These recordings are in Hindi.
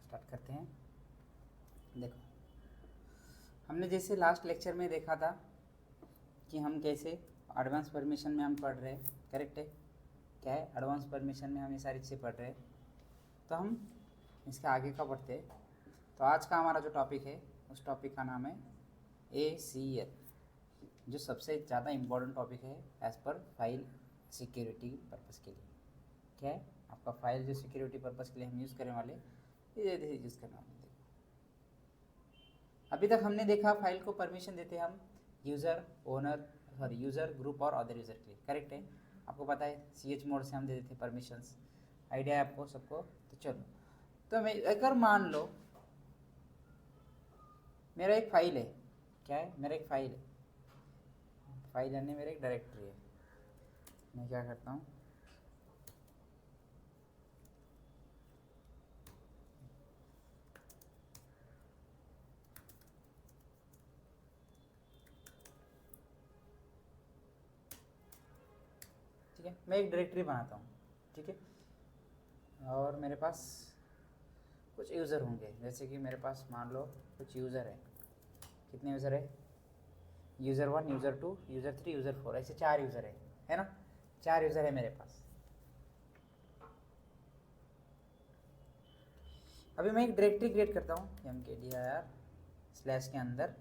स्टार्ट करते हैं। देखो, हमने जैसे लास्ट लेक्चर में देखा था कि हम कैसे एडवांस परमिशन में हम पढ़ रहे हैं, करेक्ट है? क्या है, एडवांस परमिशन में हम ये सारी चीज़ें पढ़ रहे हैं। तो हम इसके आगे का पढ़ते हैं। तो आज का हमारा जो टॉपिक है उस टॉपिक का नाम है ACL, जो सबसे ज़्यादा इम्पोर्टेंट टॉपिक है as per file security purpose के लिए। क्या है, आपका फाइल जो सिक्योरिटी पर्पज़ के लिए हम यूज़ करने वाले ये यूज़ करने वाले। अभी तक हमने देखा फाइल को परमिशन देते हैं हम user, owner, sorry user, group और अदर यूज़र के लिए, करेक्ट है? आपको पता है CH मोड से हम दे देते हैं परमिशंस, आइडिया है आपको सबको? तो चलो, तो मैं अगर मान लो मेरा एक फाइल है, क्या है, मेरा एक फाइल है, फाइल यानी मेरा एक डायरेक्टरी है। मैं क्या करता हूँ, ठीक है, मैं एक डायरेक्टरी बनाता हूँ, ठीक है, और मेरे पास कुछ यूज़र होंगे। जैसे कि मेरे पास मान लो कुछ यूज़र है, कितने यूज़र है, यूज़र 1, यूज़र 2, यूज़र 3, यूज़र 4, ऐसे 4 यूज़र है ना? 4 यूज़र है मेरे पास। अभी मैं एक डायरेक्टरी क्रिएट करता हूँ mkdir स्लैश के अंदर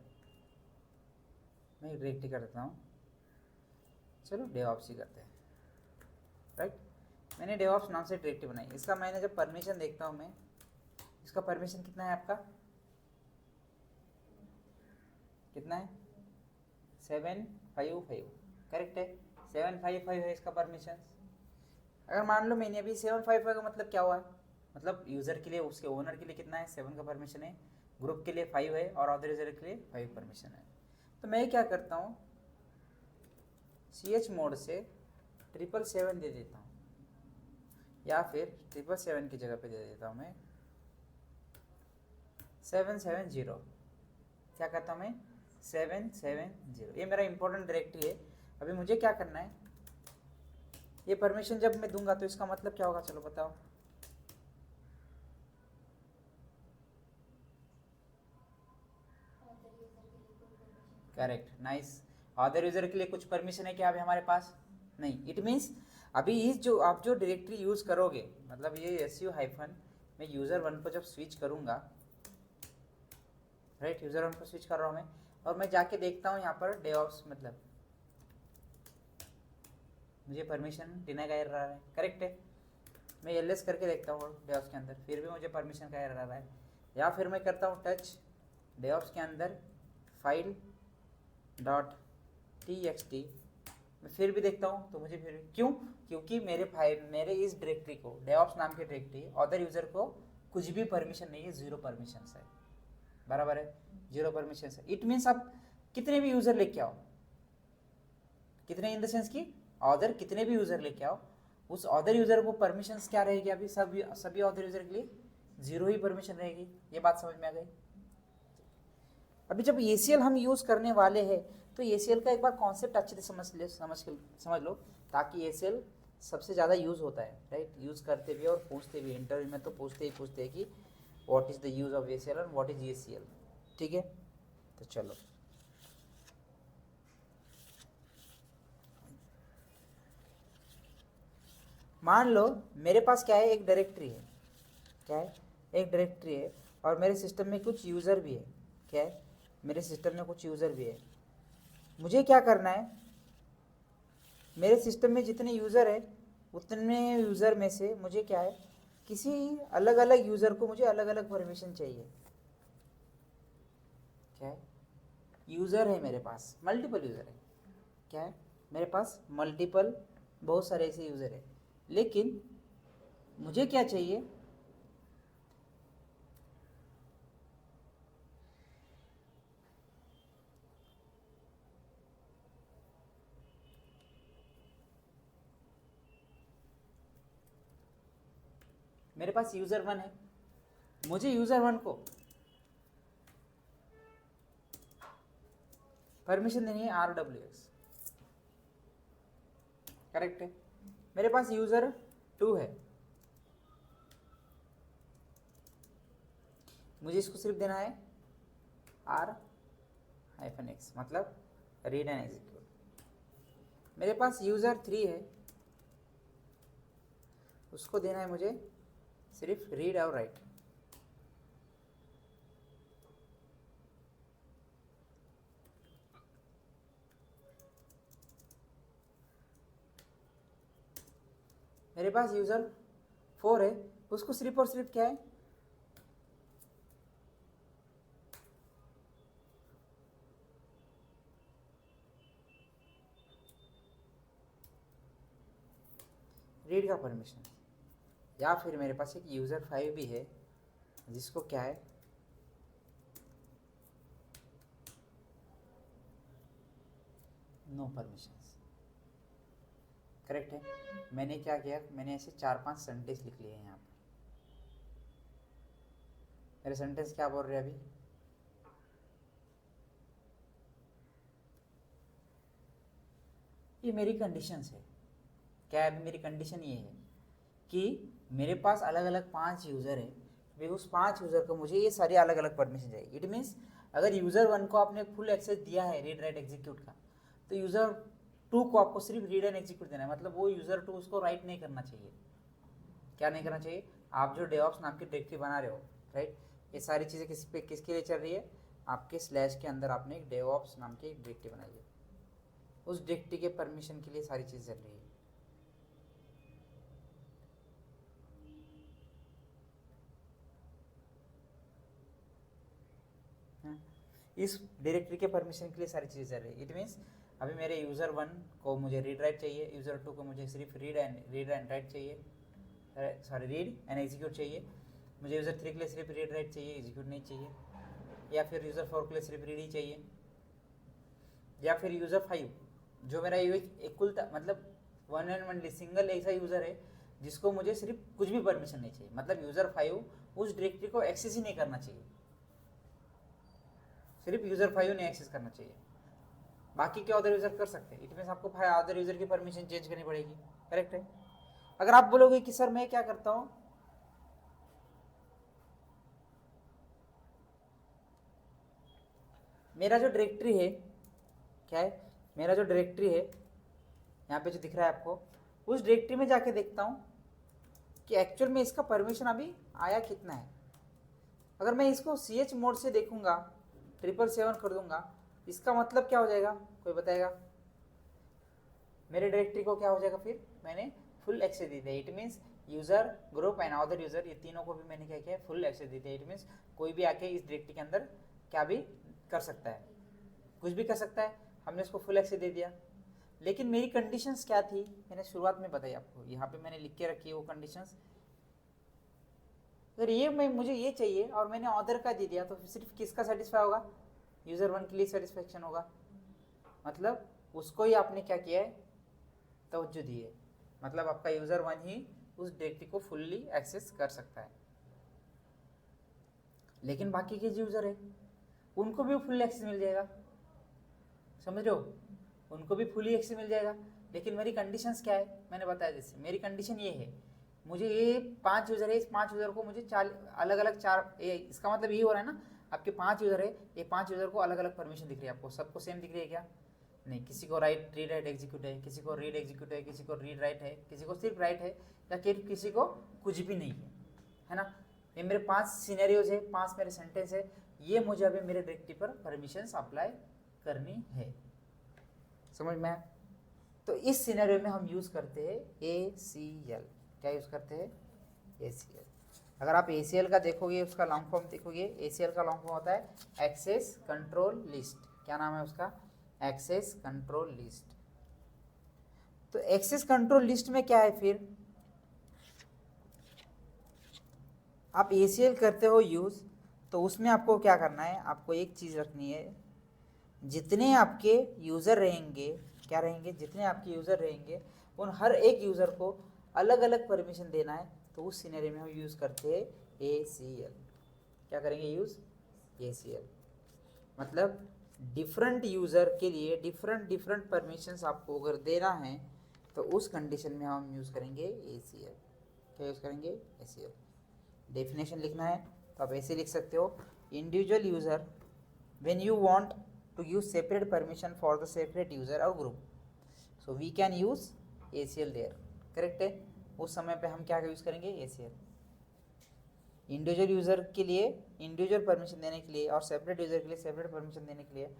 मैं एक डायरेक्टरी कर देता हूँ। चलो डेवऑप्स ही करते हैं, राइट? मैंने डेवऑप्स नाम से डायरेक्टरी बनाई। इसका मैंने जब परमिशन देखता हूँ मैं, इसका परमिशन कितना है आपका, कितना है? 755, करेक्ट है? 755 है इसका परमिशन। अगर मान लो मैंने अभी 755 का मतलब क्या हुआ है, मतलब यूज़र के लिए, उसके ओनर के लिए कितना है, 7 का परमिशन है, ग्रुप के लिए 5 है और अदर यूज़र के लिए 5 परमिशन है। तो मैं क्या करता हूँ, CH मोड से 777 दे देता हूँ, या फिर 777 की जगह पे दे देता हूँ मैं 770। क्या करता हूँ मैं, 770। ये मेरा इंपॉर्टेंट डायरेक्टरी है। अभी मुझे क्या करना है, ये परमिशन जब मैं दूंगा तो इसका मतलब क्या होगा, चलो बताओ। Correct, nice. अदर यूजर के लिए कुछ परमिशन है क्या अभी हमारे पास? नहीं। इट मीन्स अभी इस जो आप जो डायरेक्टरी यूज करोगे, मतलब ये su हाइफन मैं यूजर 1 को जब स्विच करूंगा, राइट, यूजर 1 को स्विच कर रहा हूँ मैं, और मैं जाके देखता हूँ यहाँ पर डेवऑप्स, मतलब मुझे परमिशन डिनाई का एरर आ रहा है, करेक्ट है? मैं ls करके देखता हूँ डेवऑप्स के अंदर, फिर भी मुझे परमिशन का एरर आ रहा है। या फिर मैं करता हूँ टच डेवऑप्स के अंदर फाइल डॉट txt, मैं फिर भी देखता हूँ तो मुझे फिर क्यों, क्योंकि मेरे इस डायरेक्टरी को, डेवऑप्स नाम की डायरेक्टरी, अदर यूजर को कुछ भी परमिशन नहीं है, 0 परमिशन है, बराबर है? 0 परमिशन है। इट मीन्स आप कितने भी यूजर लेके आओ, कितने इन द सेंस की अदर कितने भी यूजर लेके आओ, उस अदर यूजर को परमिशन क्या रहेगी, अभी सभी अदर यूजर के लिए 0 ही परमिशन रहेगी। ये बात समझ में आ गई? अभी जब ACL हम यूज करने वाले हैं तो ACL का एक बार कॉन्सेप्ट अच्छे से समझ लो, ताकि ACL सबसे ज़्यादा यूज़ होता है, राइट? यूज़ करते भी और पूछते भी, इंटरव्यू में तो पूछते हैं कि what is the use of ACL और व्हाट इज़ ACL, ठीक है? तो चलो, मान लो मेरे पास क्या है, एक डायरेक्टरी है, क्या है, एक डायरेक्टरी है, और मेरे सिस्टम में कुछ यूज़र भी है, क्या है, मेरे सिस्टम में कुछ यूज़र भी है। मुझे क्या करना है, मेरे सिस्टम में जितने यूज़र है उतने यूज़र में से मुझे क्या है, किसी अलग अलग यूज़र को मुझे अलग अलग परमिशन चाहिए। क्या है, यूज़र है मेरे पास, मल्टीपल यूज़र है, क्या है, मेरे पास मल्टीपल बहुत सारे ऐसे यूज़र है, लेकिन मुझे क्या चाहिए, मेरे पास यूज़र 1 है, मुझे यूज़र 1 को परमिशन देनी है RWX, करेक्ट है? मेरे पास यूज़र 2 है, मुझे इसको सिर्फ देना है R-X, मतलब रीड एंड एग्जीक्यूट। मेरे पास यूज़र 3 है, उसको देना है मुझे सिर्फ रीड और राइट। मेरे पास यूज़र 4 है, उसको सिर्फ और सिर्फ क्या है, रीड का परमिशन। या फिर मेरे पास एक यूज़र 5 भी है जिसको क्या है, नो परमिशंस। करेक्ट है। मैंने क्या किया, मैंने ऐसे 4-5 सेंटेंस लिख लिए हैं यहाँ पर। मेरे सेंटेंस क्या बोल रहे हैं अभी, ये मेरी कंडीशंस है। क्या है, अभी मेरी कंडीशन ये है कि मेरे पास अलग अलग 5 यूज़र है, वे उस 5 यूज़र को मुझे ये सारी अलग अलग परमिशन चाहिए। इट मीन्स अगर यूज़र 1 को आपने फुल एक्सेस दिया है रीड राइट एग्जीक्यूट का, तो यूज़र 2 को आपको सिर्फ रीड एंड एग्जीक्यूट देना है। मतलब वो यूज़र 2 उसको राइट नहीं करना चाहिए। क्या नहीं करना चाहिए, आप जो डेवऑप्स नाम की डायरेक्टरी बना रहे हो, राइट, ये सारी चीज़ें किसके लिए चल रही है, आपके स्लैश के अंदर आपने एक डेवऑप्स नाम की एक डायरेक्टरी बनाई है, उस डायरेक्टरी के परमिशन के लिए सारी चीज़ चल रही है। इस डायरेक्टरी के परमिशन के लिए सारी चीज़ें चल रही है। इट मीन्स अभी मेरे यूज़र 1 को मुझे रीड राइट चाहिए, यूज़र 2 को मुझे सिर्फ रीड एंड राइट चाहिए, सॉरी रीड एंड एग्जीक्यूट चाहिए। मुझे यूज़र 3 के लिए सिर्फ रीड राइट चाहिए, एग्जीक्यूट नहीं चाहिए। या फिर यूज़र 4 के लिए सिर्फ रीड ही चाहिए। या फिर यूज़र 5 जो मेरा एक कुल मतलब वन एंड ओनली सिंगल ऐसा यूज़र है जिसको मुझे सिर्फ कुछ भी परमिशन नहीं चाहिए। मतलब यूज़र 5 उस डायरेक्टरी को एक्सेस ही नहीं करना चाहिए, सिर्फ यूज़र 5 ने एक्सेस करना चाहिए, बाकी के अदर यूज़र कर सकते हैं। इट मीन्स आपको अदर यूज़र की परमिशन चेंज करनी पड़ेगी। करेक्ट है। अगर आप बोलोगे कि सर मैं क्या करता हूँ, मेरा जो डायरेक्टरी है, क्या है, मेरा जो डायरेक्टरी है यहाँ पे जो दिख रहा है आपको, उस डायरेक्टरी में जाके देखता हूँ कि एक्चुअल में इसका परमिशन अभी आया कितना है। अगर मैं इसको CH मोड से देखूंगा, 777 कर दूंगा, इसका मतलब क्या हो जाएगा, कोई बताएगा? मेरे डायरेक्टरी को क्या हो जाएगा, फिर मैंने फुल एक्सेस दे दिया। It means user, group and other user, ये तीनों को भी मैंने क्या किया, फुल एक्सेस दे दिया। इट मीन्स कोई भी आके इस डायरेक्टरी के अंदर क्या भी कर सकता है, कुछ भी कर सकता है। हमने उसको फुल एक्सेस दे दिया। लेकिन मेरी कंडीशंस क्या थी, मैंने शुरुआत में बताई आपको, यहाँ पे मैंने लिख के रखी है वो कंडीशंस। अगर ये मुझे ये चाहिए और मैंने ऑर्डर का दे दिया, तो सिर्फ किसका सेटिस्फाई होगा, यूज़र 1 के लिए सेटिस्फेक्शन होगा। मतलब उसको ही आपने क्या किया है, तवज्जो दी है। मतलब आपका यूज़र 1 ही उस डायरेक्टरी को फुल्ली एक्सेस कर सकता है। लेकिन बाकी के जो यूज़र है उनको भी फुल एक्सेस मिल जाएगा, समझ रहे हो, उनको भी फुली एक्सेस मिल जाएगा। लेकिन मेरी कंडीशंस क्या है, मैंने बताया जैसे मेरी कंडीशन ये है, मुझे ये 5 यूज़र है, इस 5 यूज़र को मुझे अलग अलग 4, इसका मतलब ये हो रहा है ना, आपके 5 यूज़र है, ये 5 यूज़र को अलग अलग परमिशन दिख रही है आपको, सबको सेम दिख रही है क्या? नहीं, किसी को रीड राइट एग्जीक्यूट है, किसी को रीड एग्जीक्यूट है, किसी को रीड राइट है, किसी को सिर्फ राइट है, या किसी को कुछ भी नहीं है ना। ये मेरे 5 सिनेरियोज है, 5 मेरे सेंटेंस है, ये मुझे अभी मेरे डायरेक्टरी पर परमिशंस अप्लाई करनी है, समझ में? तो इस सिनेरियो में हम यूज़ करते हैं ACL। क्या यूज़ करते हैं? ACL। अगर आप ACL का देखोगे, उसका लॉन्ग फॉर्म देखोगे, ACL का लॉन्ग फॉर्म होता है एक्सेस कंट्रोल लिस्ट। क्या नाम है उसका? Access control list. तो एक्सेस कंट्रोल लिस्ट में क्या है, फिर आप ACL करते हो यूज़, तो उसमें आपको क्या करना है, आपको एक चीज़ रखनी है, जितने आपके यूज़र रहेंगे, क्या रहेंगे, जितने आपके यूज़र रहेंगे उन हर एक यूज़र को अलग अलग परमिशन देना है। तो उस सिनेरियो में हम यूज़ करते हैं ACL। क्या करेंगे, यूज़ ACL। मतलब डिफरेंट यूज़र के लिए डिफरेंट परमिशंस आपको अगर देना है, तो उस कंडीशन में हम यूज़ करेंगे ACL। क्या यूज़ करेंगे? ACL। डेफिनेशन लिखना है, तो आप ऐसे लिख सकते हो individual user when you want to use separate permission for the separate user और group, so we can use ACL there. Correct है, उस समय पे हम क्या यूज़ करेंगे ACL। इंडिविजुअल यूज़र के लिए इंडिविजुअल परमिशन देने के लिए और सेपरेट यूज़र के लिए सेपरेट परमिशन देने के लिए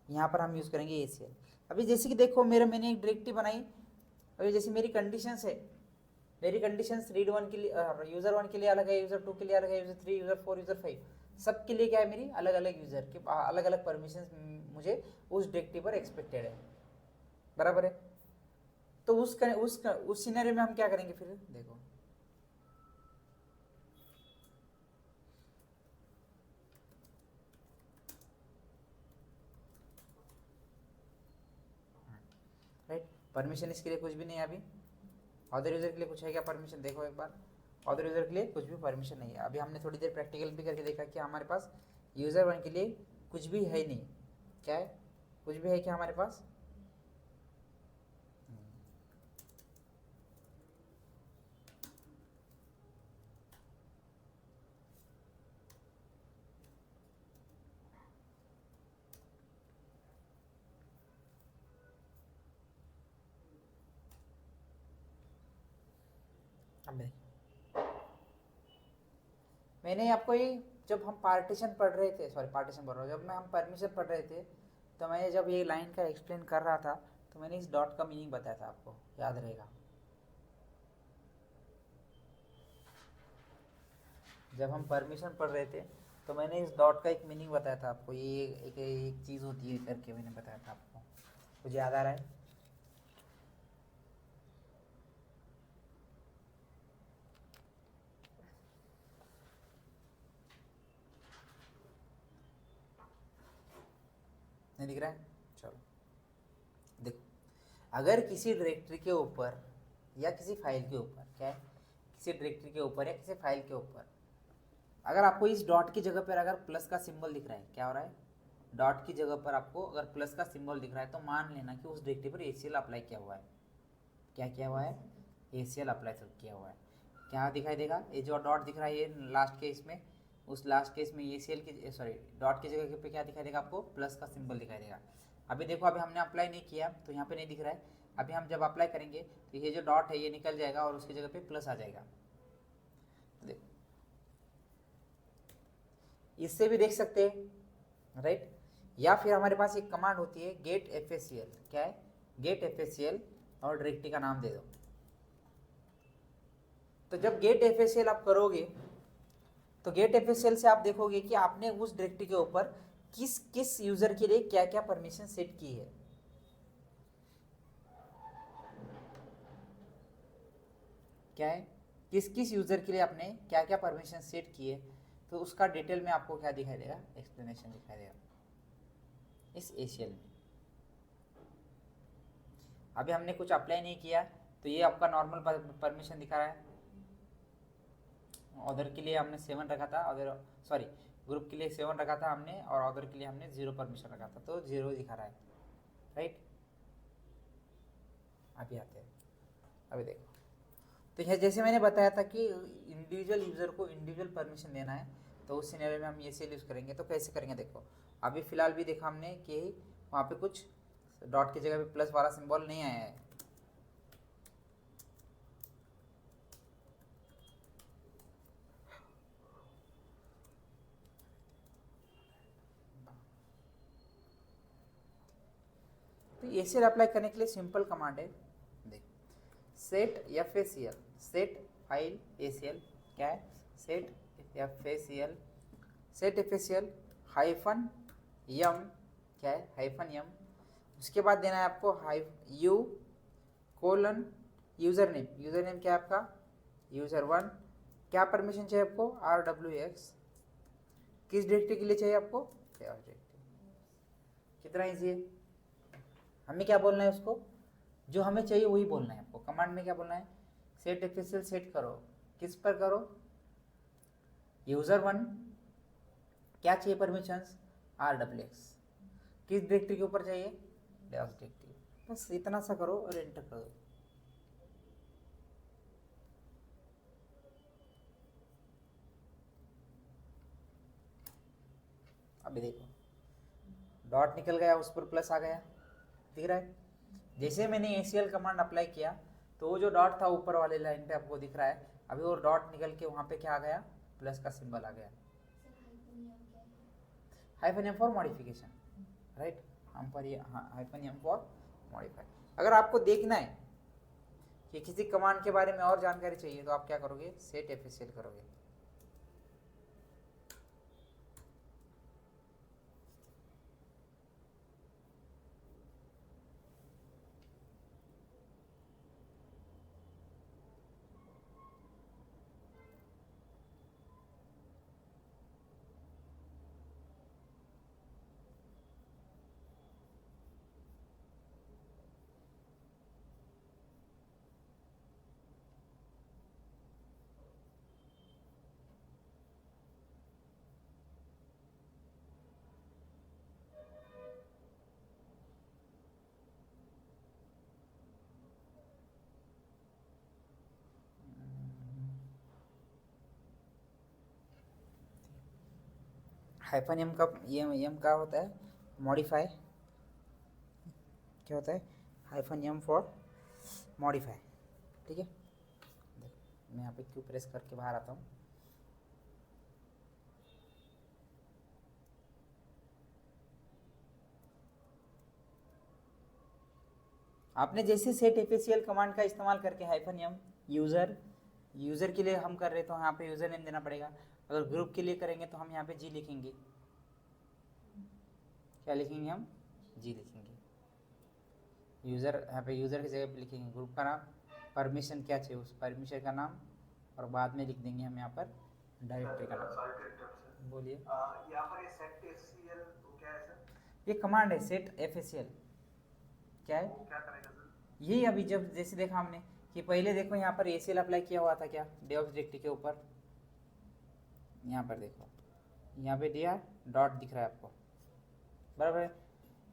यहाँ पर हम यूज़ करेंगे ACL। अभी जैसे कि देखो मैंने एक डायरेक्टिव बनाई, अभी जैसे मेरी कंडीशंस है, मेरी कंडीशंस रीड वन के लिए यूज़र 1 के लिए अलग है, यूज़र 2 के लिए अलग है, यूज़र 3, यूज़र 4, यूज़र 5, सब के लिए क्या है, मेरी अलग अलग यूज़र के अलग अलग परमिशंस मुझे उस डायरेक्टिव पर एक्सपेक्टेड है, बराबर है। तो उस सिनेरियो में हम क्या करेंगे फिर देखो, राइट। परमिशन इसके लिए कुछ भी नहीं है अभी, अदर यूज़र के लिए कुछ है क्या परमिशन, देखो एक बार, अदर यूज़र के लिए कुछ भी परमिशन नहीं है। अभी हमने थोड़ी देर प्रैक्टिकल भी करके देखा कि हमारे पास यूज़र 1 के लिए कुछ भी है नहीं, क्या है, कुछ भी है क्या हमारे पास, अब मैंने आपको ये जब हम पार्टीशन पढ़ रहे थे, सॉरी पार्टीशन पढ़ रहा हूँ, जब मैं हम परमिशन पढ़ रहे थे तो मैंने जब ये लाइन का एक्सप्लेन कर रहा था तो मैंने इस डॉट का मीनिंग बताया था, आपको याद रहेगा। जब हम परमिशन पढ़ रहे थे तो मैंने इस डॉट का एक मीनिंग बताया था आपको, ये एक चीज़ होती है करके मैंने बताया था आपको, मुझे याद आ रहा है। नहीं दिख रहा है, चलो देखो, अगर किसी डायरेक्टरी के ऊपर या किसी फाइल के ऊपर, क्या है, किसी डायरेक्टरी के ऊपर या किसी फाइल के ऊपर अगर आपको इस डॉट की जगह पर अगर प्लस का सिंबल दिख रहा है, क्या हो रहा है, डॉट की जगह पर आपको अगर प्लस का सिंबल दिख रहा है तो मान लेना कि उस डायरेक्टरी पर ACL अप्लाई किया हुआ है। क्या किया हुआ है, ACL अप्लाई किया हुआ है। क्या दिखाई देगा, ये जो डॉट दिख रहा है ये लास्ट केस में, उस लास्ट केस में ACL की सॉरी डॉट की जगह पे क्या दिखाई देगा आपको, प्लस का सिंबल दिखाई देगा। अभी देखो, अभी हमने अप्लाई नहीं किया तो यहाँ पे नहीं दिख रहा है, अभी हम जब अप्लाई करेंगे तो ये जो डॉट है ये निकल जाएगा और उसकी जगह पे प्लस आ जाएगा। देखो इससे भी देख सकते हैं, राइट। या फिर हमारे पास एक कमांड होती है गेट FACL, क्या है, गेट FACL और डायरेक्टरी का नाम दे दो। तो जब गेट FACL आप करोगे तो गेट FACL से आप देखोगे कि आपने उस डायरेक्टरी के ऊपर किस किस यूजर के लिए क्या क्या परमिशन सेट की है। क्या है, किस किस यूजर के लिए आपने क्या क्या परमिशन सेट किए, तो उसका डिटेल में आपको क्या दिखाई देगा, एक्सप्लेनेशन दिखाई देगा इस ACL में। अभी हमने कुछ अप्लाई नहीं किया तो ये आपका नॉर्मल परमिशन दिखा रहा है। अदर के लिए हमने 7 रखा था, अदर सॉरी ग्रुप के लिए 7 रखा था हमने, और अदर के लिए हमने 0 परमिशन रखा था, तो 0 दिखा रहा है, राइट। अभी आते हैं, अभी देखो, तो यह जैसे मैंने बताया था कि इंडिविजुअल यूज़र को इंडिविजुअल परमिशन देना है, तो उस सिनेरियो में हम ACL यूज़ करेंगे। तो कैसे करेंगे देखो, अभी फ़िलहाल भी देखा हमने कि वहाँ पे कुछ डॉट की जगह पे प्लस वाला सिंबल नहीं आया है, तो ACL अप्लाई करने के लिए सिंपल कमांड है, देख set FACL, set file ACL, क्या है, set FACL, set FACL hyphen m, क्या है, हाइफन यम, उसके बाद देना है आपको U colon user name, user name क्या है आपका, यूज़र 1, क्या परमिशन चाहिए आपको, RWX, किस डायरेक्टरी के लिए चाहिए आपको, कितना ईजी है, हमें क्या बोलना है उसको, जो हमें चाहिए वही बोलना है आपको। कमांड में क्या बोलना है, सेट FACL सेट करो, किस पर करो, यूज़र 1, क्या चाहिए परमिशंस, RWX, किस डायरेक्टरी के ऊपर चाहिए, डेवॉप्स डायरेक्टरी, बस इतना सा करो और एंटर कर दो। अभी देखो डॉट निकल गया, उस पर प्लस आ गया, दिख रहा है। जैसे मैंने ACL कमांड अप्लाई किया तो वो जो डॉट था ऊपर वाले लाइन पे आपको दिख रहा है, अभी वो डॉट निकल के वहाँ पे क्या आ गया, प्लस का सिंबल आ गया। Hyphen m for modification, right. हम पर ये हाइफन एम फॉर मॉडिफाई। अगर आपको देखना है कि किसी कमांड के बारे में और जानकारी चाहिए तो आप क्या करोगे, सेट FACL करोगे। हाइफन एम का एम का होता है मॉडिफाई, क्या होता है, हाइफन एम फॉर मॉडिफाई, ठीक है। देखो मैं यहाँ पे क्यू प्रेस करके बाहर आता हूँ। आपने जैसे सेट FACL कमांड का इस्तेमाल करके हाइफन एम यूज़र के लिए हम कर रहे तो यहाँ पे यूज़र नेम देना पड़ेगा। अगर ग्रुप के लिए करेंगे तो हम यहाँ पे जी लिखेंगे, क्या लिखेंगे हम, जी लिखेंगे। यूज़र यहाँ पे यूज़र की जगह पे लिखेंगे ग्रुप का नाम, परमिशन क्या चाहिए उस परमिशन का नाम, और बाद में लिख देंगे हम यहाँ पर डायरेक्टरी का नाम। बोलिए। यहाँ पर ये सेट FACL क्या है सर? ये कमांड है सेट FACL, क्या है, क्या करेगा सर? यही अभी जब जैसे देखा हमने कि पहले देखो यहाँ पर ACL अप्लाई किया हुआ था क्या, डेवॉप्स डायरेक्टरी के ऊपर, यहाँ पर देखो यहाँ पे दिया डॉट दिख रहा है आपको, बराबर है।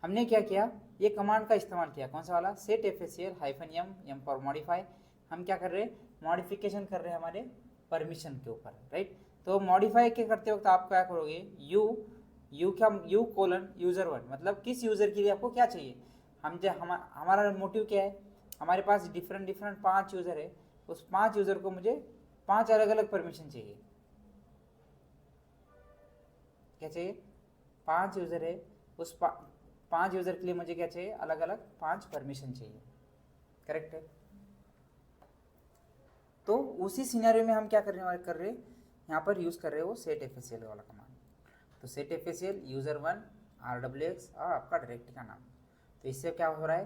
हमने क्या किया, ये कमांड का इस्तेमाल किया, कौन सा वाला, set FACL hyphen m for modify. हम क्या कर रहे हैं, मॉडिफिकेशन कर रहे हैं हमारे परमिशन के ऊपर, राइट। तो मॉडिफाई के करते वक्त आप क्या करोगे, यू कोलन यूज़र वन, मतलब किस यूज़र के लिए आपको क्या चाहिए। हमारा मोटिव क्या है, हमारे पास डिफरेंट 5 यूज़र है, उस 5 यूज़र को मुझे 5 अलग अलग परमिशन चाहिए। क्या चाहिए, 5 यूज़र है, उस 5 यूज़र के लिए मुझे क्या चाहिए, अलग अलग 5 परमिशन चाहिए, करेक्ट है। तो उसी सिनेरियो में हम क्या कर रहे हैं यहाँ पर यूज़ कर रहे हो सेट FACL वाला कमांड। तो set FACL user one RWX और आपका डायरेक्टरी का नाम। तो इससे क्या हो रहा है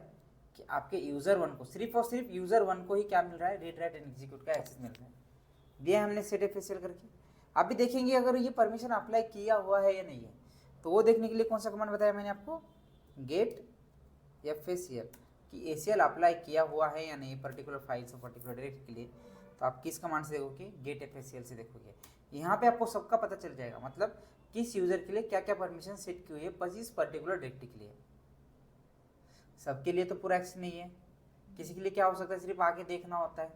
कि आपके यूज़र वन को सिर्फ और सिर्फ यूज़र वन को ही क्या मिल रहा है, रीड राइट एंड एग्जीक्यूट का एक्सेस मिल रहा है, दिया हमने सेट FACL करके। आप भी देखेंगे अगर ये परमिशन अप्लाई किया हुआ है या नहीं है, तो वो देखने के लिए कौन सा कमांड बताया मैंने आपको, गेट FACL, कि ACL अप्लाई किया हुआ है या नहीं पर्टिकुलर फाइल्स और पर्टिकुलर डायरेक्टरी के लिए। तो आप किस कमांड से देखोगे, गेट FACL से देखोगे। यहाँ पे आपको सबका पता चल जाएगा, मतलब किस यूज़र के लिए क्या क्या परमिशन सेट की हुई है बस इस पर्टिकुलर डायरेक्टरी के लिए। सबके लिए तो पूरा एक्सेस नहीं है, किसी के लिए क्या हो सकता है, सिर्फ आगे देखना होता है,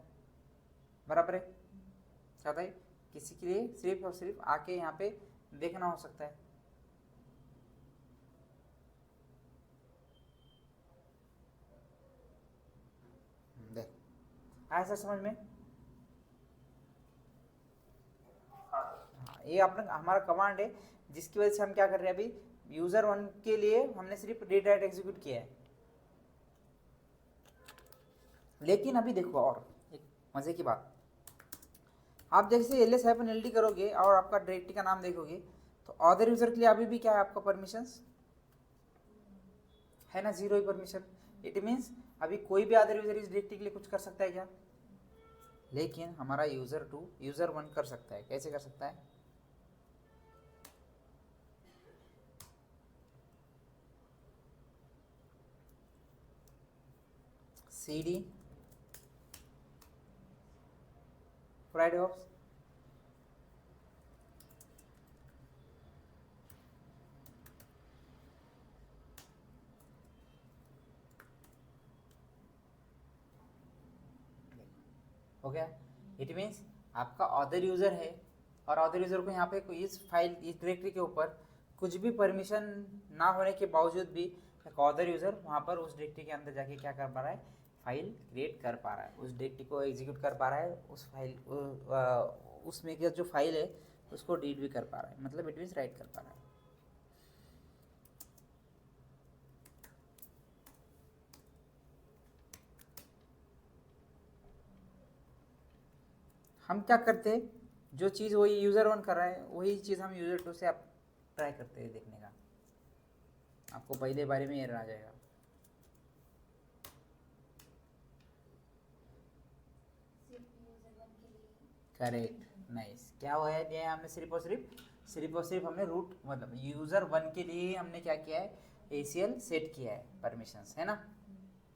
बराबर है, क्या होता है, किसी के लिए सिर्फ और सिर्फ आके यहाँ पे देखना हो सकता है। देख आया सर समझ में। हाँ, ये अपना हमारा कमांड है जिसकी वजह से हम क्या कर रहे हैं, अभी यूजर वन के लिए हमने सिर्फ रीड राइट एग्जीक्यूट किया है। लेकिन अभी देखो और एक मजे की बात, आप जैसे ls-ld करोगे और आपका डायरेक्टरी का नाम देखोगे तो अदर यूजर के लिए अभी भी क्या है आपका परमिशंस है ना, 0 ही परमिशन। इट मीन्स अभी कोई भी अदर यूजर इस डायरेक्टरी के लिए कुछ कर सकता है क्या, लेकिन हमारा यूजर वन कर सकता है। कैसे कर सकता है, cd provide ops हो गया। इट मीन्स आपका अदर यूजर है और अदर यूजर को यहाँ पे इस फाइल इस डायरेक्टरी के ऊपर कुछ भी परमिशन ना होने के बावजूद भी एक अदर यूज़र वहाँ पर उस डायरेक्टरी के अंदर जाके क्या कर पा रहा है, फाइल क्रिएट कर पा रहा है, उस डायरेक्टरी को एग्जीक्यूट कर पा रहा है, उस फाइल उसमें का जो फाइल है उसको रीड भी कर पा रहा है, मतलब इट मीन्स राइट कर पा रहा है। हम क्या करते हैं, जो चीज़ वही यूज़र 1 कर रहा है वही चीज़ हम यूज़र 2 से आप ट्राई करते हैं देखने का, आपको पहले बारे में एरर आ जाएगा। Correct, nice. क्या हुआ है ये, हमने सिर्फ और सिर्फ हमने रूट मतलब यूज़र 1 के लिए हमने क्या किया है, ACL सेट किया है परमिशंस, है ना।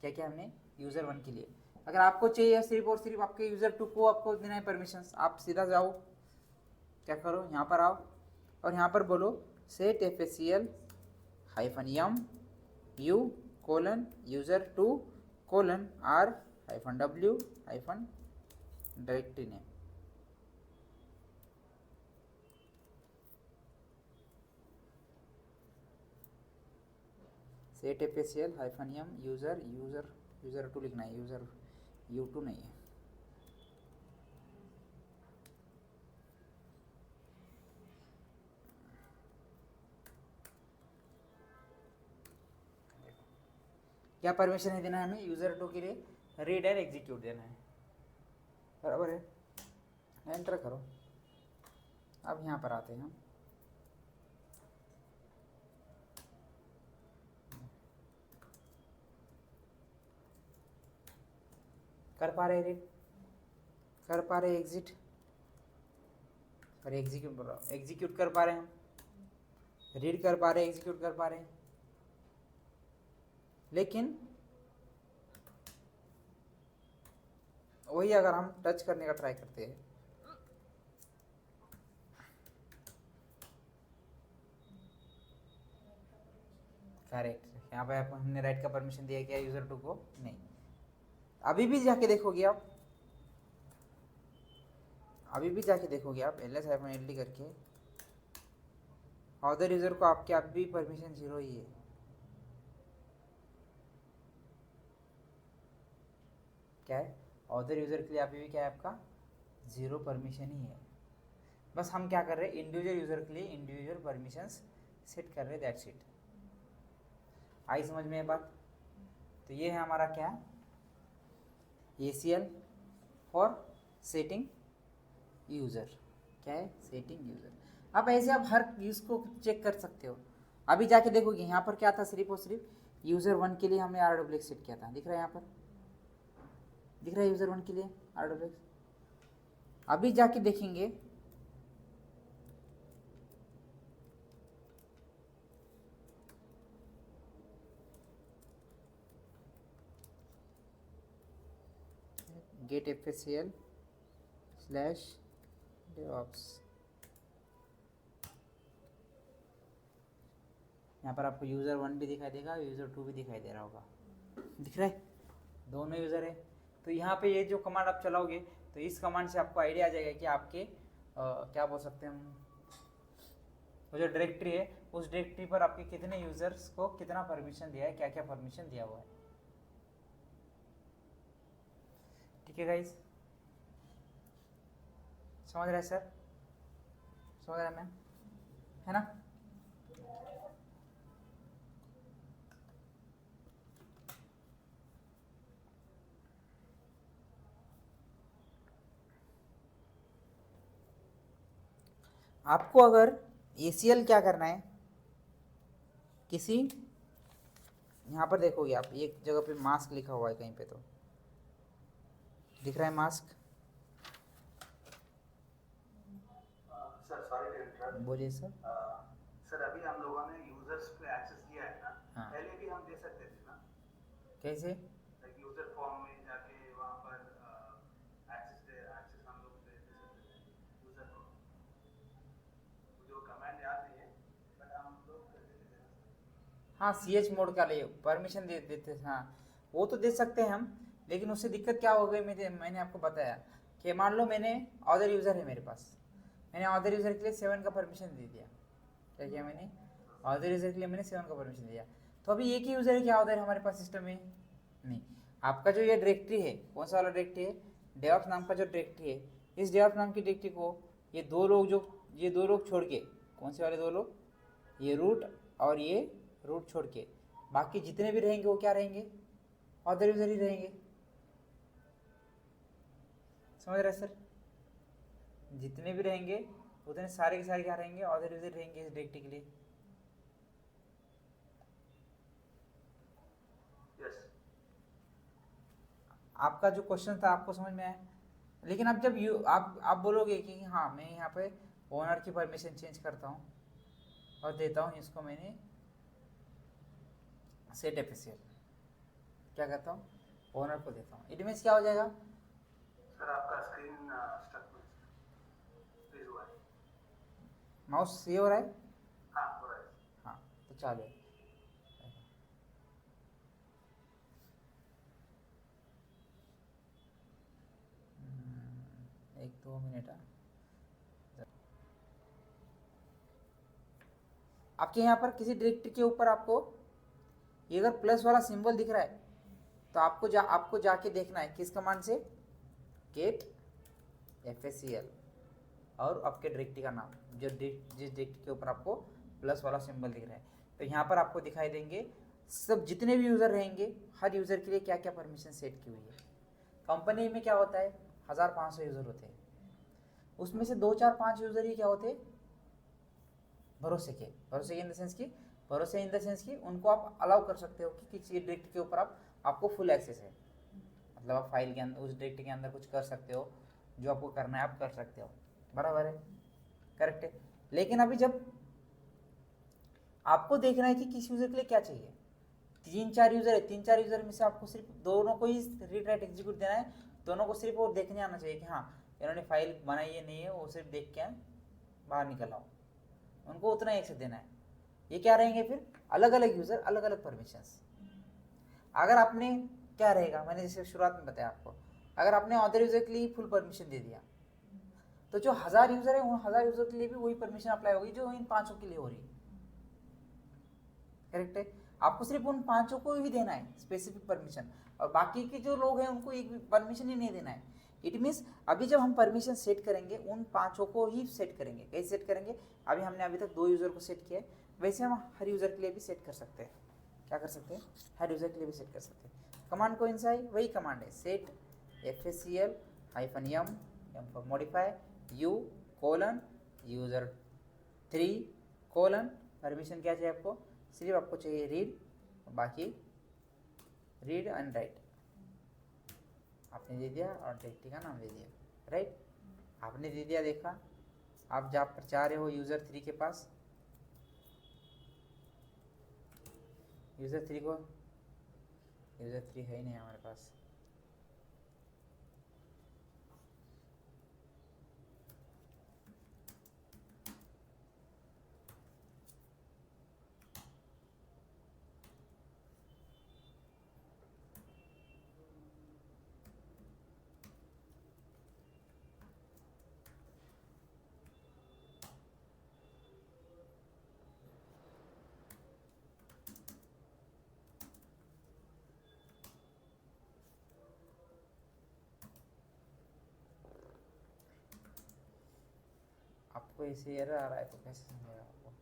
क्या क्या हमने यूज़र 1 के लिए। अगर आपको चाहिए सिर्फ और सिर्फ आपके यूज़र 2 को आपको देना है परमिशंस, आप सीधा जाओ, क्या करो, यहाँ पर आओ और यहाँ पर बोलो set FACL -m u user2 r -w directory name। Set FACL -m user2 लिखना है, यूज़र u2 नहीं है। क्या परमिशन है देना है हमें, यूज़र 2 के लिए रीड एंड एग्जीक्यूट देना है, बराबर है। एंटर करो। अब यहाँ पर आते हैं हम, कर पा रहे रीड, कर पा रहे एग्जिट, और एग्जीक्यूट बोल रहा हूँ, एग्जीक्यूट कर पा रहे हैं हम, रीड कर पा रहे हैं, एग्जीक्यूट कर पा रहे हैं, लेकिन वही अगर हम टच करने का ट्राई करते हैं, करेक्ट, यहाँ पे हमने राइट का परमिशन दिया क्या यूज़र 2 को, नहीं। अभी भी जाके देखोगे आप, ls-ld करके अदर यूज़र को आपके आप भी परमिशन 0 ही है। क्या है, अदर यूज़र के लिए अभी भी क्या है, आपका 0 परमिशन ही है। बस हम क्या कर रहे हैं, इंडिविजुअल यूज़र के लिए इंडिविजुअल परमिशंस सेट कर रहे हैं, दैट्स इट। आई समझ में ये बात। तो ये है हमारा क्या, ACL फॉर सेटिंग यूज़र। क्या है, सेटिंग यूज़र। अब ऐसे आप हर यूज़ को चेक कर सकते हो। अभी जाके देखोगे यहाँ पर क्या था, सिर्फ और सिर्फ यूज़र 1 के लिए हमने RWX सेट किया था, दिख रहा है यहाँ पर, दिख रहा है यूज़र 1 के लिए RWX। अभी जाके देखेंगे गेट FACL /DevOps, यहाँ पर आपको यूज़र 1 भी दिखाई देगा, यूज़र 2 भी दिखाई दे रहा होगा, दिख रहा है, दोनों यूज़र है। तो यहाँ पे ये जो कमांड आप चलाओगे तो इस कमांड से आपको आइडिया आ जाएगा कि आपके क्या बोल सकते हैं हम, वो जो डायरेक्टरी है उस डायरेक्टरी पर आपके कितने यूज़र्स को कितना परमिशन दिया है, क्या क्या परमिशन दिया हुआ है। ठीक है गाइस, समझ रहे सर, समझ रहे मैम, है ना। आपको अगर ACL क्या करना है, किसी यहाँ पर देखोगे आप एक जगह पे मास्क लिखा हुआ है कहीं पे, तो दिख रहा है mask. Sir sorry to interrupt, बोलिए सर। सर अभी हम लोगों ने यूजर्स को एक्सेस दिया है ना, हाँ। पहले भी हम दे सकते थे ना, कैसे, यूजर फॉर्म में जाके वहाँ पर एक्सेस हम लोग दे सकते थे यूजर को, मुझे वो कमांड याद नहीं है, बट हम लोग कर देते थे। हाँ CH मोड का लिए परमिशन दे देते, हाँ वो तो दे सकते हैं हम, लेकिन उससे दिक्कत क्या हो गई, मैंने आपको बताया कि मान लो मैंने अदर यूज़र है मेरे पास, मैंने अदर यूज़र के लिए 7 का परमिशन दे दिया, क्या किया मैंने, ऑथर यूजर के लिए मैंने 7 का परमिशन दिया। तो अभी एक ही यूजर है क्या उधर हमारे पास सिस्टम में? नहीं, आपका जो ये डायरेक्टरी है, कौन सा वाला डायरेक्टरी है? डेवॉप्स नाम का जो डायरेक्टरी है, इस डेवॉप्स नाम की डायरेक्टरी को ये दो लोग छोड़ के, कौन से वाले 2 लोग? ये रूट और ये रूट छोड़ के बाकी जितने भी रहेंगे वो क्या रहेंगे? ऑथर यूजर ही रहेंगे। समझ रहे सर? जितने भी रहेंगे उतने सारे के सारे क्या रहेंगे? ऑथर यूजर रहेंगे इस डायरेक्टरी के लिए। यस। आपका जो क्वेश्चन था आपको समझ में आया, लेकिन अब जब आप बोलोगे कि हाँ मैं यहाँ पे ओनर की परमिशन चेंज करता हूँ और देता हूँ इसको मैंने सेट एफएसएल, क्या करता हूँ? ओनर को देता हूँ। इट मीन्स क्या हो जाएगा? सर आपका स्क्रीन स्टक फ्रीज हुआ है। माउस ये हो रहा है? हाँ हो रहा है। हाँ तो चालू है। 1-2 मिनट। आपके यहाँ पर किसी डायरेक्टरी के ऊपर आपको ये अगर प्लस वाला सिंबल दिख रहा है तो आपको जाके देखना है किस कमांड से? गेट एफएससीएल और आपके डायरेक्टरी का नाम, जिस डायरेक्टरी के ऊपर आपको प्लस वाला सिंबल दिख रहा है। तो यहाँ पर आपको दिखाई देंगे सब जितने भी यूज़र रहेंगे, हर यूज़र के लिए क्या क्या परमिशन सेट की हुई है। कंपनी में क्या होता है? 1500 यूज़र होते हैं, उसमें से 2-4-5 यूज़र ही क्या होते हैं? भरोसे इन द सेंस की उनको आप अलाउ कर सकते हो कि किसी डायरेक्टरी के ऊपर आपको फुल एक्सेस है, मतलब आप फाइल के अंदर उस डायरेक्टरी के अंदर कुछ कर सकते हो, जो आपको करना है आप कर सकते हो। बराबर है, करेक्ट है। लेकिन अभी जब आपको देखना है कि किस यूजर के लिए क्या चाहिए, 3-4 यूजर है, 3-4 यूजर में से आपको सिर्फ दोनों को ही रीड राइट एग्जीक्यूट देना है। दोनों को सिर्फ वो देखने आना चाहिए कि हाँ इन्होंने फाइल बनाई है नहीं है, वो सिर्फ देख के बाहर निकल आओ, उनको उतना ही एक्सेस देना है। ये क्या रहेंगे फिर? अलग अलग यूजर, अलग अलग परमिशंस। अगर आपने क्या रहेगा, मैंने जैसे शुरुआत में बताया आपको, अगर आपने ऑथर यूजर के लिए फुल परमिशन दे दिया तो जो 1000 यूजर है उन 1000 यूजर के लिए भी वही परमिशन अप्लाई होगी जो इन 500 के लिए हो रही है। करेक्ट है? आपको सिर्फ उन 500 को ही देना है स्पेसिफिक परमिशन, और बाकी के जो लोग हैं उनको एक भी परमिशन ही नहीं देना है। इट मीन्स अभी जब हम परमिशन सेट करेंगे उन 500 को ही सेट करेंगे। कैसे सेट करेंगे? हमने अभी तक 2 यूजर को सेट किया है, वैसे हम हर यूजर के लिए भी सेट कर सकते हैं। क्या कर सकते हैं? हर यूजर के लिए भी सेट कर सकते हैं। कमांड कौन सा है? वही कमांड है, set FSCL -m, m for modify, u: user 3: permission क्या चाहिए आपको? सिर्फ आपको चाहिए रीड, बाकी रीड एंड राइट आपने दे दिया और डायरेक्टरी का नाम दे दिया। राइट, आपने दे दिया। देखा, आप जहाँ पर चाह रहे हो यूज़र 3 के पास, यूज़र 3 है ही नहीं हमारे पास। आपको ऐसे एरर आ रहा है तो कैसे समझेगा आपको?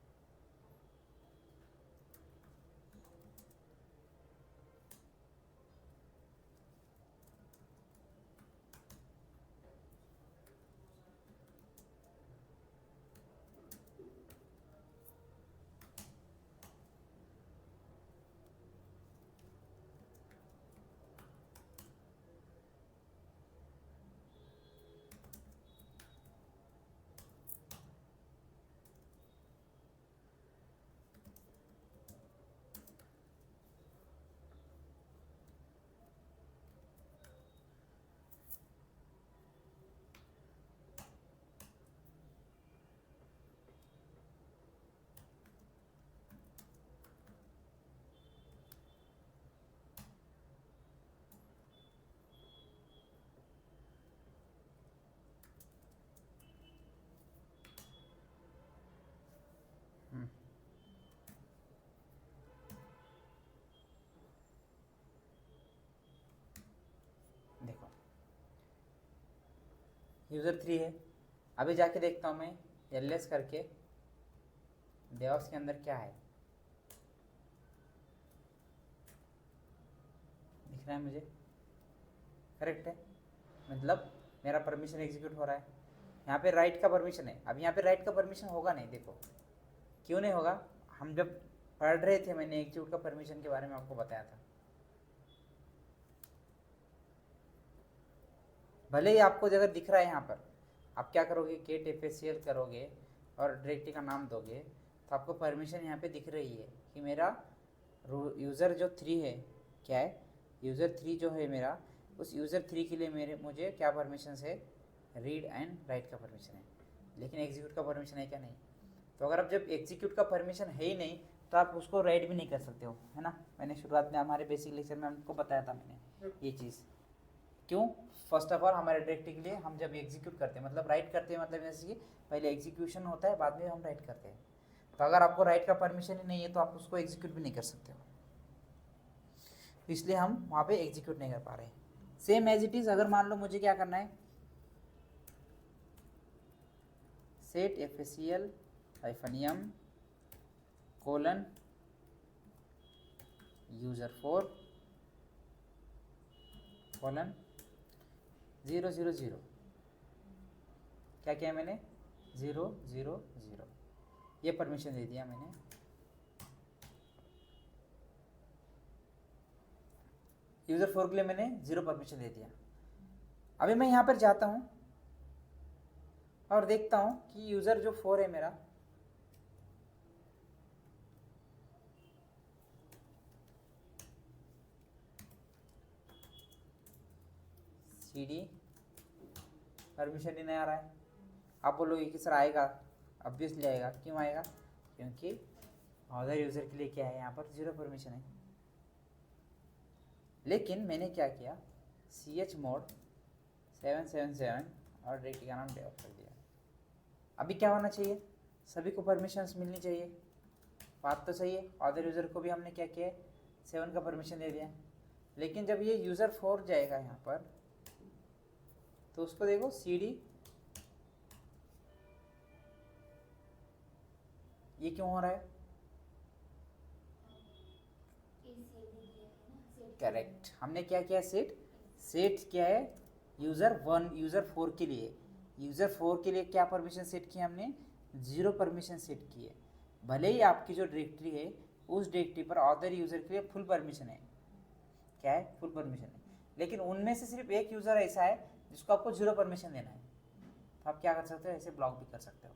यूज़र 3 है। अभी जाके देखता हूँ मैं ls करके डेवॉप्स के अंदर क्या है, दिख रहा है मुझे, करेक्ट है, मतलब मेरा परमिशन एग्जीक्यूट हो रहा है। यहाँ पे राइट का परमिशन है। अब यहाँ पे राइट का परमिशन होगा नहीं, देखो क्यों नहीं होगा, हम जब पढ़ रहे थे मैंने एग्जीक्यूट का परमिशन के बारे में आपको बताया था। भले ही आपको अगर दिख रहा है यहाँ पर, आप क्या करोगे, गेट FACL करोगे और डायरेक्टरी का नाम दोगे तो आपको परमिशन यहाँ पे दिख रही है कि मेरा यूज़र जो 3 है, क्या है, यूज़र 3 जो है मेरा, उस यूज़र 3 के लिए मुझे क्या परमिशन है, रीड एंड राइट का परमिशन है, लेकिन एग्जीक्यूट का परमिशन है क्या, नहीं। तो अगर आप जब एग्जीक्यूट का परमिशन है ही नहीं तो आप उसको राइट भी नहीं कर सकते हो, है ना। मैंने शुरुआत में हमारे बेसिक लेक्चर में आपको बताया था मैंने ये चीज़। क्यों, फर्स्ट ऑफ ऑल हमारे डायरेक्टरी के लिए हम जब एग्जीक्यूट करते हैं, मतलब राइट करते हैं, मतलब जैसे कि पहले एग्जीक्यूशन होता है, बाद में हम राइट करते हैं। तो अगर आपको राइट का परमिशन ही नहीं है तो आप उसको एग्जीक्यूट भी नहीं कर सकते हो, इसलिए हम वहाँ पे एग्जीक्यूट नहीं कर पा रहे हैं। सेम एज इट इज़, अगर मान लो मुझे क्या करना है, set FACL -m colon user4 colon 000, क्या किया मैंने, 000, ये परमिशन दे दिया मैंने। यूज़र 4 के लिए मैंने 0 परमिशन दे दिया। अभी मैं यहाँ पर जाता हूँ और देखता हूँ कि यूज़र जो 4 है मेरा, CD परमिशन ही नहीं आ रहा है। आप बोलोगे कि सर आएगा, ऑब्वियसली आएगा, क्यों आएगा, क्योंकि अदर यूज़र के लिए क्या है, यहाँ पर 0 परमिशन है। लेकिन मैंने क्या किया, chmod 777 और डायरेक्टरी का नाम डेवलप कर दिया। अभी क्या होना चाहिए, सभी को परमिशंस मिलनी चाहिए, बात तो सही है। अदर यूज़र को भी हमने क्या किया, 7 का परमिशन दे दिया। लेकिन जब ये यूज़र 4 जाएगा यहाँ पर तो उसको देखो CD, ये क्यों हो रहा है, करेक्ट, हमने क्या किया, सेट क्या है, यूज़र 1 यूज़र 4 के लिए, यूज़र 4 के लिए क्या परमिशन सेट की हमने, 0 परमिशन सेट की है। भले ही आपकी जो डायरेक्टरी है उस डायरेक्टरी पर अदर यूज़र के लिए फुल परमिशन है, क्या है, फुल परमिशन है, लेकिन उनमें से सिर्फ एक यूज़र ऐसा है जिसको आपको 0 परमिशन देना है। तो आप क्या कर सकते हो, ऐसे ब्लॉक भी कर सकते हो,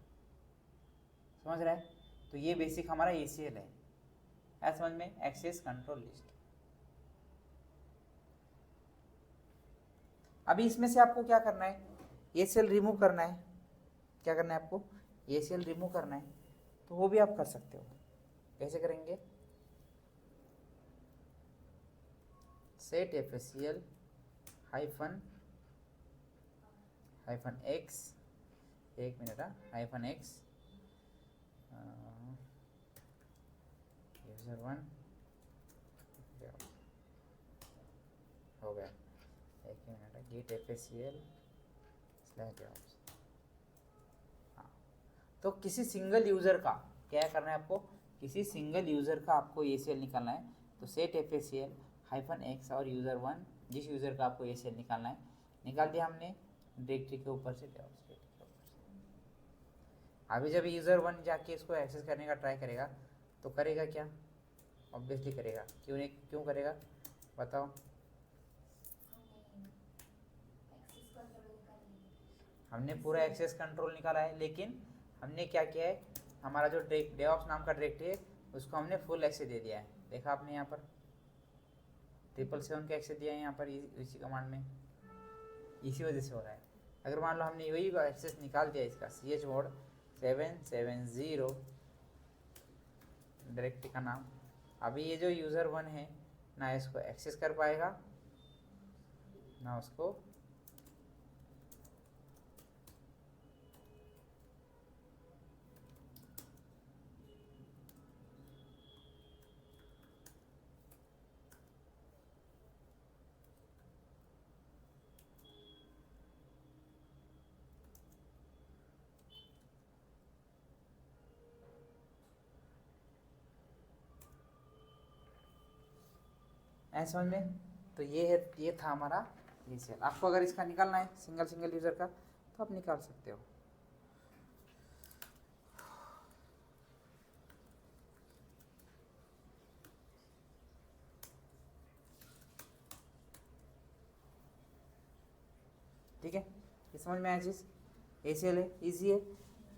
समझ रहा है। तो ये बेसिक हमारा ACL है समझ में, एक्सेस कंट्रोल लिस्ट। अभी इसमें से आपको क्या करना है, ACL रिमूव करना है। क्या करना है आपको, ACL रिमूव करना है, तो वो भी आप कर सकते हो। कैसे करेंगे, सेट FACL -x, एक मिनट, -x user1 हो गया, एक मिनट, गेट FACL /jobs। हाँ, तो किसी सिंगल यूज़र का क्या करना है आपको, किसी सिंगल यूज़र का आपको ACL निकालना है। तो सेट FACL -x और user1, जिस यूज़र का आपको ACL निकालना है, निकाल दिया हमने डायरेक्टरी के ऊपर से, डेवॉप्स डायरेक्टरी के ऊपर से। अभी जब user1 जाके इसको एक्सेस करने का ट्राई करेगा तो करेगा क्या, ऑब्वियसली करेगा, क्यों नहीं, क्यों करेगा बताओ, हमने पूरा एक्सेस कंट्रोल निकाला है, लेकिन हमने क्या किया है, हमारा जो डेवॉप्स नाम का डायरेक्टरी है उसको हमने फुल एक्सेस दे दिया है। देखा आपने यहाँ पर 777 का एक्सेस दिया है यहाँ पर इसी कमांड में, इसी वजह से हो रहा है। अगर मान लो हमने वही एक्सेस निकाल दिया इसका, chmod 770 डायरेक्टरी का नाम, अभी ये जो यूज़र 1 है ना इसको एक्सेस कर पाएगा ना उसको ऐसा समझ में? तो ये है, ये था हमारा ACL। आपको अगर इसका निकालना है सिंगल यूज़र का तो आप निकाल सकते हो। ठीक है, ये समझ में आया चीज़? ACL है, ईजी है।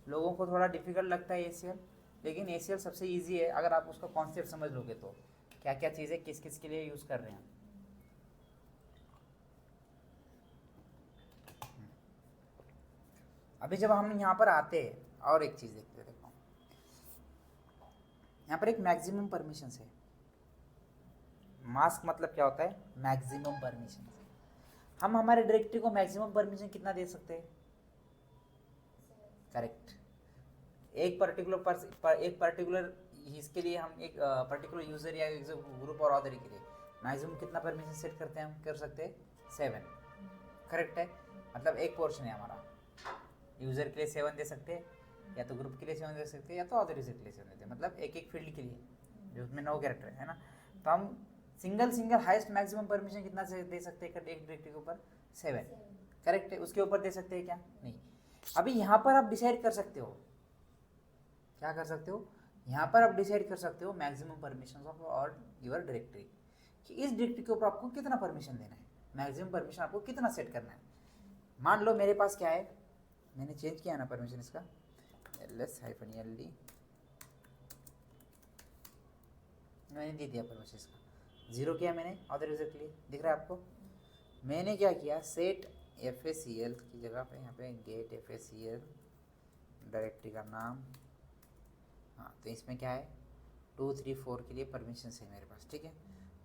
लोगों को थोड़ा डिफिकल्ट लगता है ACL, लेकिन ACL सबसे ईजी है अगर आप उसका कॉन्सेप्ट समझ लोगे तो क्या क्या चीज़ें किस किस के लिए यूज़ कर रहे हैं। अभी जब हम यहाँ पर आते हैं और एक चीज़ देखते हैं, देखो यहाँ पर एक मैक्सिमम परमिशन है। मास्क मतलब क्या होता है? Maximum permission. हम हमारे डायरेक्टरी को मैक्सिमम परमिशन कितना दे सकते हैं? करेक्ट। एक पर्टिकुलर इसके लिए हम एक पर्टिकुलर यूज़र या ग्रुप और ऑथर के लिए मैक्सिमम कितना परमिशन सेट करते हैं? हम कर सकते हैं 7। करेक्ट है, मतलब एक पोर्शन है हमारा, यूज़र के लिए 7 दे सकते हैं, या तो ग्रुप के लिए 7 दे सकते हैं, या तो ऑथर यूज़र के लिए 7 देते हैं, मतलब एक फील्ड के लिए जो उसमें 9 कैरेक्टर है ना। तो हम सिंगल हाईएस्ट मैक्सिमम परमिशन कितना से दे सकते हैं एक डायरेक्टरी के ऊपर? 7। करेक्ट है, उसके ऊपर दे सकते हैं क्या? नहीं। अभी यहाँ पर आप डिसाइड कर सकते हो, क्या कर सकते हो? यहाँ पर आप डिसाइड कर सकते हो मैक्सिमम परमिशन ऑफ और यूर डायरेक्टरी, कि इस डायरेक्टरी के ऊपर आपको कितना परमिशन देना है, मैक्सिमम परमिशन आपको कितना सेट करना है। मान लो मेरे पास क्या है, मैंने चेंज किया ना परमिशन इसका, ls-ld मैंने दे दिया परमिशन इसका, 0 किया मैंने अदर यूजर के लिए, दिख रहा है आपको? मैंने क्या किया, सेट FACL की जगह पे यहाँ पे गेट FACL डायरेक्टरी का नाम, हाँ तो इसमें क्या है 2 3 4 के लिए परमिशन है मेरे पास। ठीक है,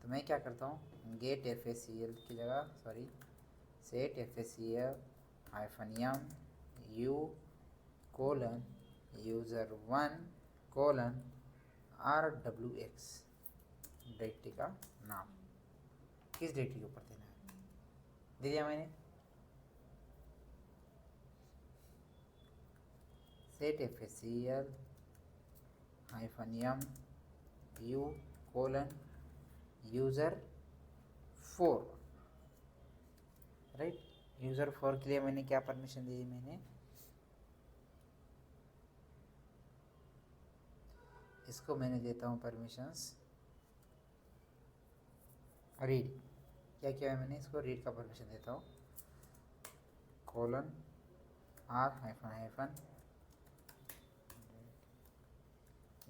तो मैं क्या करता हूँ, गेट FACL की जगह set FACL -m u:1:rwx directory का नाम किस डायरेक्टरी के ऊपर देना है, दे दिया मैंने। Set FACL -m u:user4, right. user4 के लिए मैंने क्या परमिशन दी? मैंने इसको मैंने देता हूँ परमिशंस रीड। क्या किया है मैंने? इसको रीड का परमिशन देता हूँ, :r-,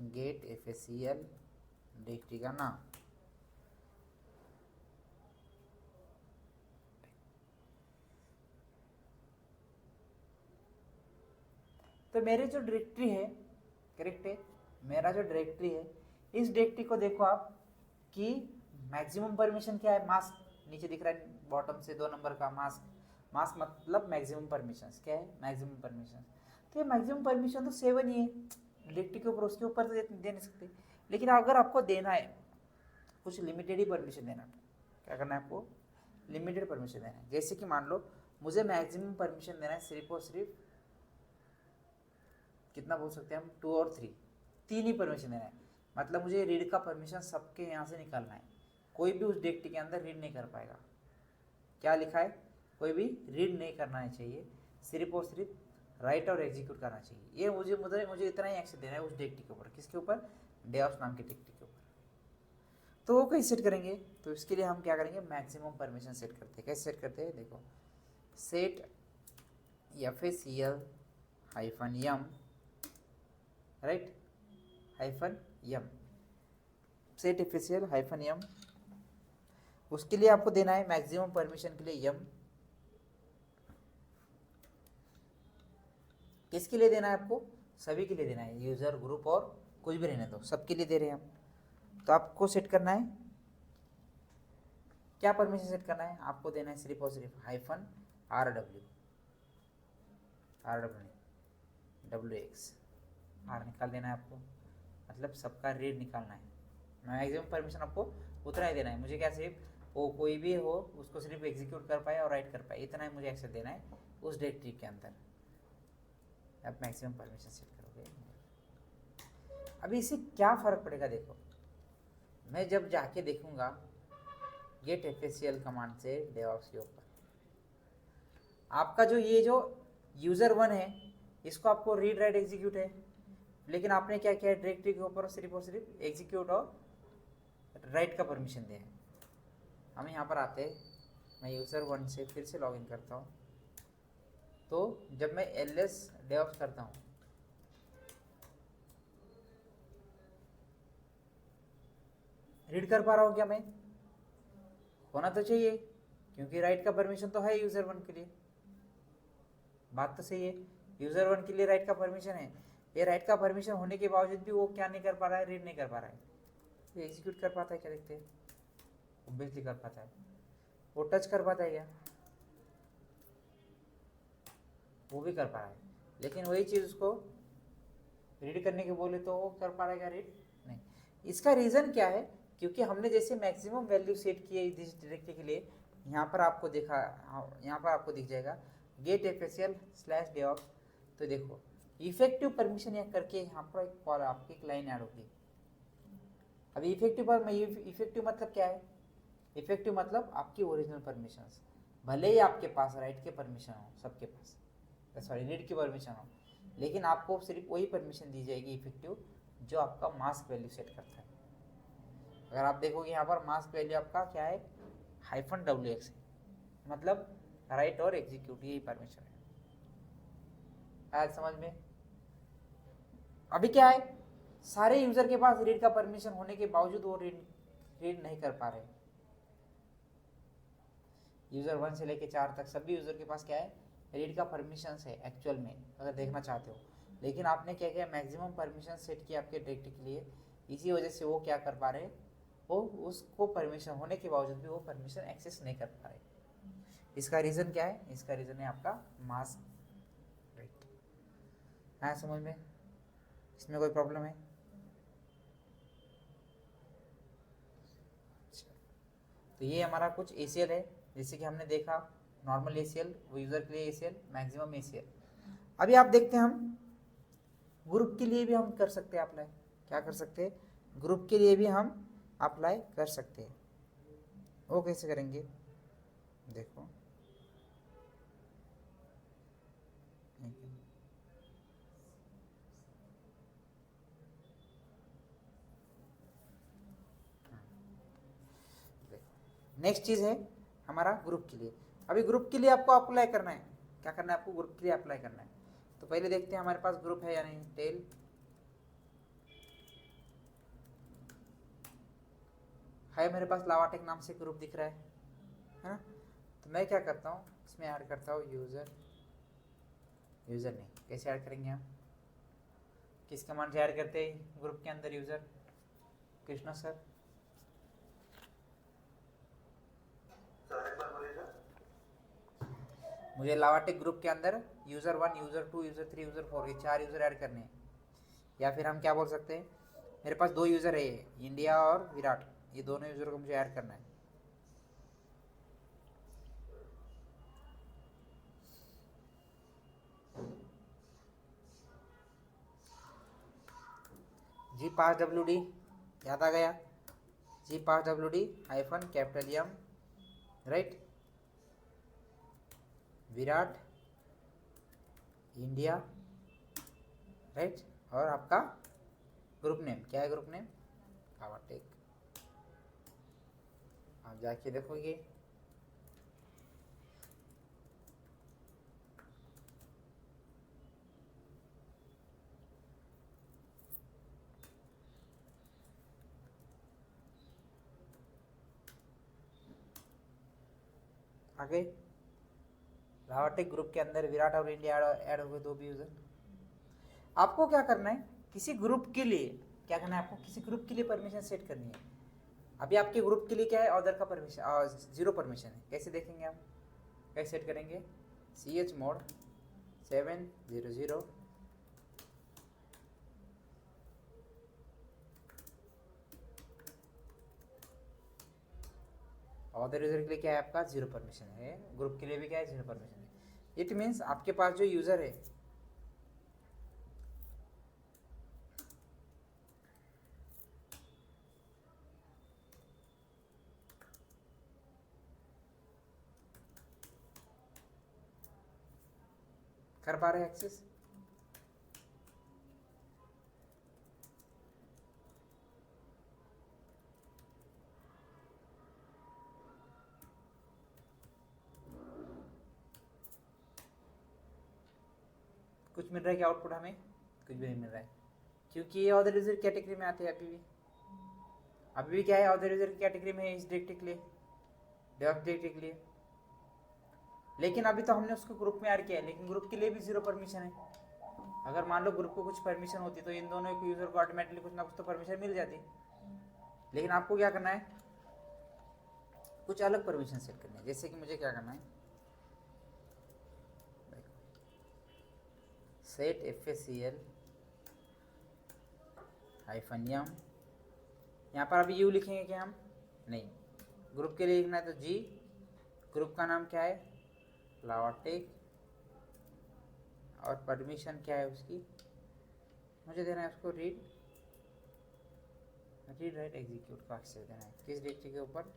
गेट FACL डायरेक्टरी का नाम। तो मेरे जो डायरेक्टरी है, करेक्ट है, मेरा जो डायरेक्टरी है, इस डायरेक्टरी को देखो आप कि मैक्सिमम परमिशन क्या है? मास्क, नीचे दिख रहा है बॉटम से 2 नंबर का मास्क मतलब मैक्सिमम परमिशन। क्या है? Maximum permission. तो ये मैक्सिमम परमिशन तो 7 ही है डायरेक्टरी के ऊपर, उसके ऊपर तो दे नहीं सकते। लेकिन अगर आपको देना है कुछ लिमिटेड ही परमिशन देना, क्या करना है आपको? लिमिटेड परमिशन देना है। जैसे कि मान लो मुझे मैक्सिमम परमिशन देना है सिर्फ और सिर्फ कितना बोल सकते हैं हम, 2 और 3 ही परमिशन देना है। मतलब मुझे रीड का परमिशन सबके यहाँ से निकालना है, कोई भी उस डायरेक्टरी के अंदर रीड नहीं कर पाएगा। क्या लिखा है? कोई भी रीड नहीं करना चाहिए, सिर्फ और सिर्फ राइट और एग्जीक्यूट करना चाहिए। ये मुझे इतना ही एक्सेस देना है उस डायरेक्टरी के ऊपर। किसके ऊपर? डेवॉप्स नाम के डायरेक्टरी के ऊपर। तो वो कैसे सेट करेंगे? तो इसके लिए हम क्या करेंगे, मैक्सिमम परमिशन सेट करते हैं। कैसे सेट करते हैं? देखो, set FACL -m, right, -m, set FACL -m, उसके लिए आपको देना है मैक्सिमम परमिशन के लिए m। किसके लिए देना है आपको? सभी के लिए देना है, यूजर, ग्रुप और कुछ भी रहने दो, सबके लिए दे रहे हैं हम। तो आपको सेट करना है, क्या परमिशन सेट करना है? आपको देना है सिर्फ और सिर्फ -wx, आर निकाल देना है आपको, मतलब सबका रीड निकालना है। मैक्सिमम परमिशन आपको उतना ही देना है। मुझे क्या, सिर्फ वो कोई भी हो उसको सिर्फ एग्जीक्यूट कर पाए और राइट कर पाए, इतना ही मुझे एक्सेस देना है उस डायरेक्टरी के अंदर। आप मैक्सिमम परमिशन सेट करोगे। अभी इससे क्या फ़र्क पड़ेगा? देखो, मैं जब जाके देखूंगा गेट एफएससीएल कमांड से डेवऑप्स के ऊपर आपका जो ये जो यूजर 1 है इसको आपको रीड राइट एग्जीक्यूट है, लेकिन आपने क्या किया है डायरेक्टरी के ऊपर सिर्फ और सिर्फ एग्जीक्यूट और राइट का परमिशन दिया है। हम यहाँ पर आते हैं, मैं यूजर 1 से फिर से लॉगिन करता हूँ, तो जब मैं ls डेवऑप्स करता हूँ रीड कर पा रहा हूँ क्या मैं? होना तो चाहिए क्योंकि राइट का परमिशन तो है यूजर 1 के लिए। बात तो सही है, यूजर 1 के लिए राइट का परमिशन है। ये राइट का परमिशन होने के बावजूद भी वो क्या नहीं कर पा रहा है, रीड नहीं कर पा रहा है। ये एग्जीक्यूट कर पाता है क्या? देखते हैं। ऑब्वियसली कर पाता है। वो टच कर पाता है क्या? वो भी कर पा रहा है, लेकिन वही चीज़ उसको रीड करने के बोले तो वो कर पा रहा है क्या रीड? नहीं। इसका रीज़न क्या है? क्योंकि हमने जैसे मैक्सिमम वैल्यू सेट की है इस डायरेक्टरी के लिए, यहाँ पर आपको देखा, यहाँ पर आपको दिख जाएगा गेट एफएससीएल स्लैश डेवऑप्स। तो देखो इफेक्टिव परमिशन या करके यहाँ पर एक कॉल आपकी एक लाइन ऐड होगी। अभी इफेक्टिव पर मैं इफेक्टिव मतलब क्या है? इफेक्टिव मतलब आपकी ओरिजिनल परमिशंस, भले ही आपके पास राइट के परमिशन हो, सबके पास सॉरी रीड की परमिशन हो, लेकिन आपको सिर्फ वही परमिशन दी जाएगी इफेक्टिव जो आपका मास्क वैल्यू सेट करता है। अगर आप देखोगे यहाँ पर मास्क वैल्यू आपका क्या है, -wx है, मतलब राइट और एग्जीक्यूट यही परमिशन है। आया समझ में? अभी क्या है, सारे यूजर के पास रीड का परमिशन होने के बावजूद वो रीड नहीं कर पा रहे। यूजर 1 से लेके 4 तक सभी यूजर के पास क्या है, रीड का परमिशन है एक्चुअल में, अगर देखना चाहते हो। लेकिन आपने क्या किया, मैक्सिमम परमिशन सेट किया आपके डायरेक्टरी के लिए, इसी वजह से वो क्या कर पा रहे, वो उसको परमिशन होने के बावजूद भी वो परमिशन एक्सेस नहीं कर पा रहे। इसका रीज़न क्या है? इसका रीज़न है आपका मास्क राइट। हाँ समझ में? इसमें कोई प्रॉब्लम है? तो ये हमारा कुछ ACL है, जैसे कि हमने देखा नॉर्मल ACL, वो यूज़र के लिए ACL, मैक्सिमम ACL। अभी आप देखते हैं हम ग्रुप के लिए भी हम कर सकते हैं अप्लाई। क्या कर सकते हैं? ग्रुप के लिए भी हम अप्लाई कर सकते हैं। वो कैसे करेंगे? देखो नेक्स्ट चीज़ है हमारा ग्रुप के लिए। अभी ग्रुप के लिए आपको अप्लाई करना है, क्या करना है आपको? ग्रुप के लिए अप्लाई करना है। तो पहले देखते हैं हमारे पास ग्रुप है या नहीं। टेल है मेरे पास, लावाटेक नाम से ग्रुप दिख रहा है ना? तो मैं क्या करता हूँ, इसमें ऐड करता हूँ यूज़र नहीं, कैसे ऐड करेंगे हम? किस कमांड से ऐड करते हैं ग्रुप के अंदर यूज़र? कृष्णा सर मुझे लावाटेक ग्रुप के अंदर यूज़र 1, यूज़र 2, यूज़र 3, यूज़र 4 ये 4 यूज़र ऐड करने हैं। या फिर हम क्या बोल सकते हैं, मेरे पास 2 यूज़र है, इंडिया और विराट, ये दोनों यूज़र को मुझे ऐड करना है। G5WD याद आ गया, G5WD -M right, Virat India right, और आपका ग्रुप नेम क्या है? Group name Lavatech. आप जाके देखोगे आगे लावाटेक ग्रुप के अंदर विराट और इंडिया ऐड हो गए, 2 भी यूजर। आपको क्या करना है, किसी ग्रुप के लिए क्या करना है, आपको किसी ग्रुप के लिए परमिशन सेट करनी है। अभी आपके ग्रुप के लिए क्या है, अदर का परमिशन 0 परमिशन है। कैसे देखेंगे हम, कैसे सेट करेंगे? chmod 700 अदर यूजर के लिए क्या है आपका 0 परमिशन है, ग्रुप के लिए भी क्या है 0 परमिशन है। इट मीन्स आपके पास जो यूजर है कर पा रहे हैं एक्सेस? कुछ मिल रहा है क्या आउटपुट हमें? कुछ भी नहीं मिल रहा है, क्योंकि ये ऑथर यूजर कैटेगरी में आते हैं अभी भी क्या है, ऑथर यूजर कैटेगरी में है इस डायरेक्टरी के लिए, डेवलप डायरेक्टरी के लिए। लेकिन अभी तो हमने उसको ग्रुप में ऐड किया है, लेकिन ग्रुप के लिए भी 0 परमिशन है। अगर मान लो ग्रुप को कुछ परमिशन होती तो इन दोनों को यूजर को ऑटोमेटिकली कुछ ना कुछ तो परमिशन मिल जाती, लेकिन आपको क्या करना है, कुछ अलग परमिशन सेट करनी है। जैसे कि मुझे क्या करना है, सेट FACL -yum, यहाँ पर अभी यू लिखेंगे क्या हम? नहीं, ग्रुप के लिए लिखना है तो G, ग्रुप का नाम क्या है, लावाटेक, और परमिशन क्या है उसकी, मुझे देना है उसको रीड राइट एग्जीक्यूट का एक्सेस देना है। किस डायरेक्टरी के ऊपर?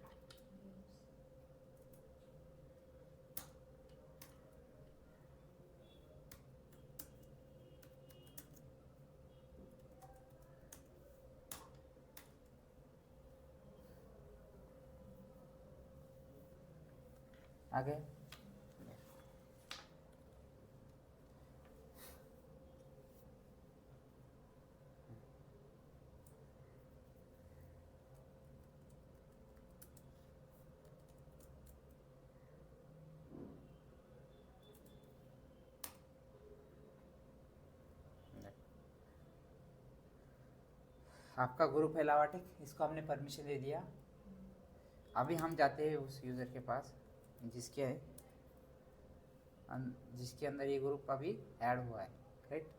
आगे आपका ग्रुप है लावाटेक, इसको हमने परमिशन दे दिया। अभी हम जाते हैं उस यूज़र के पास जिसके अंदर ये ग्रुप अभी ऐड हुआ है, राइट।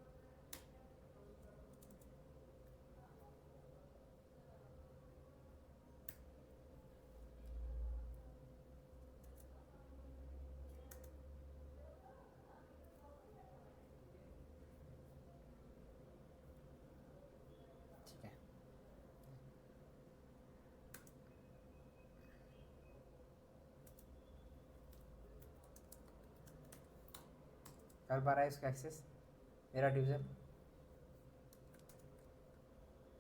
ठीक है, कर पा रहा है इसका एक्सेस मेरा यूजर,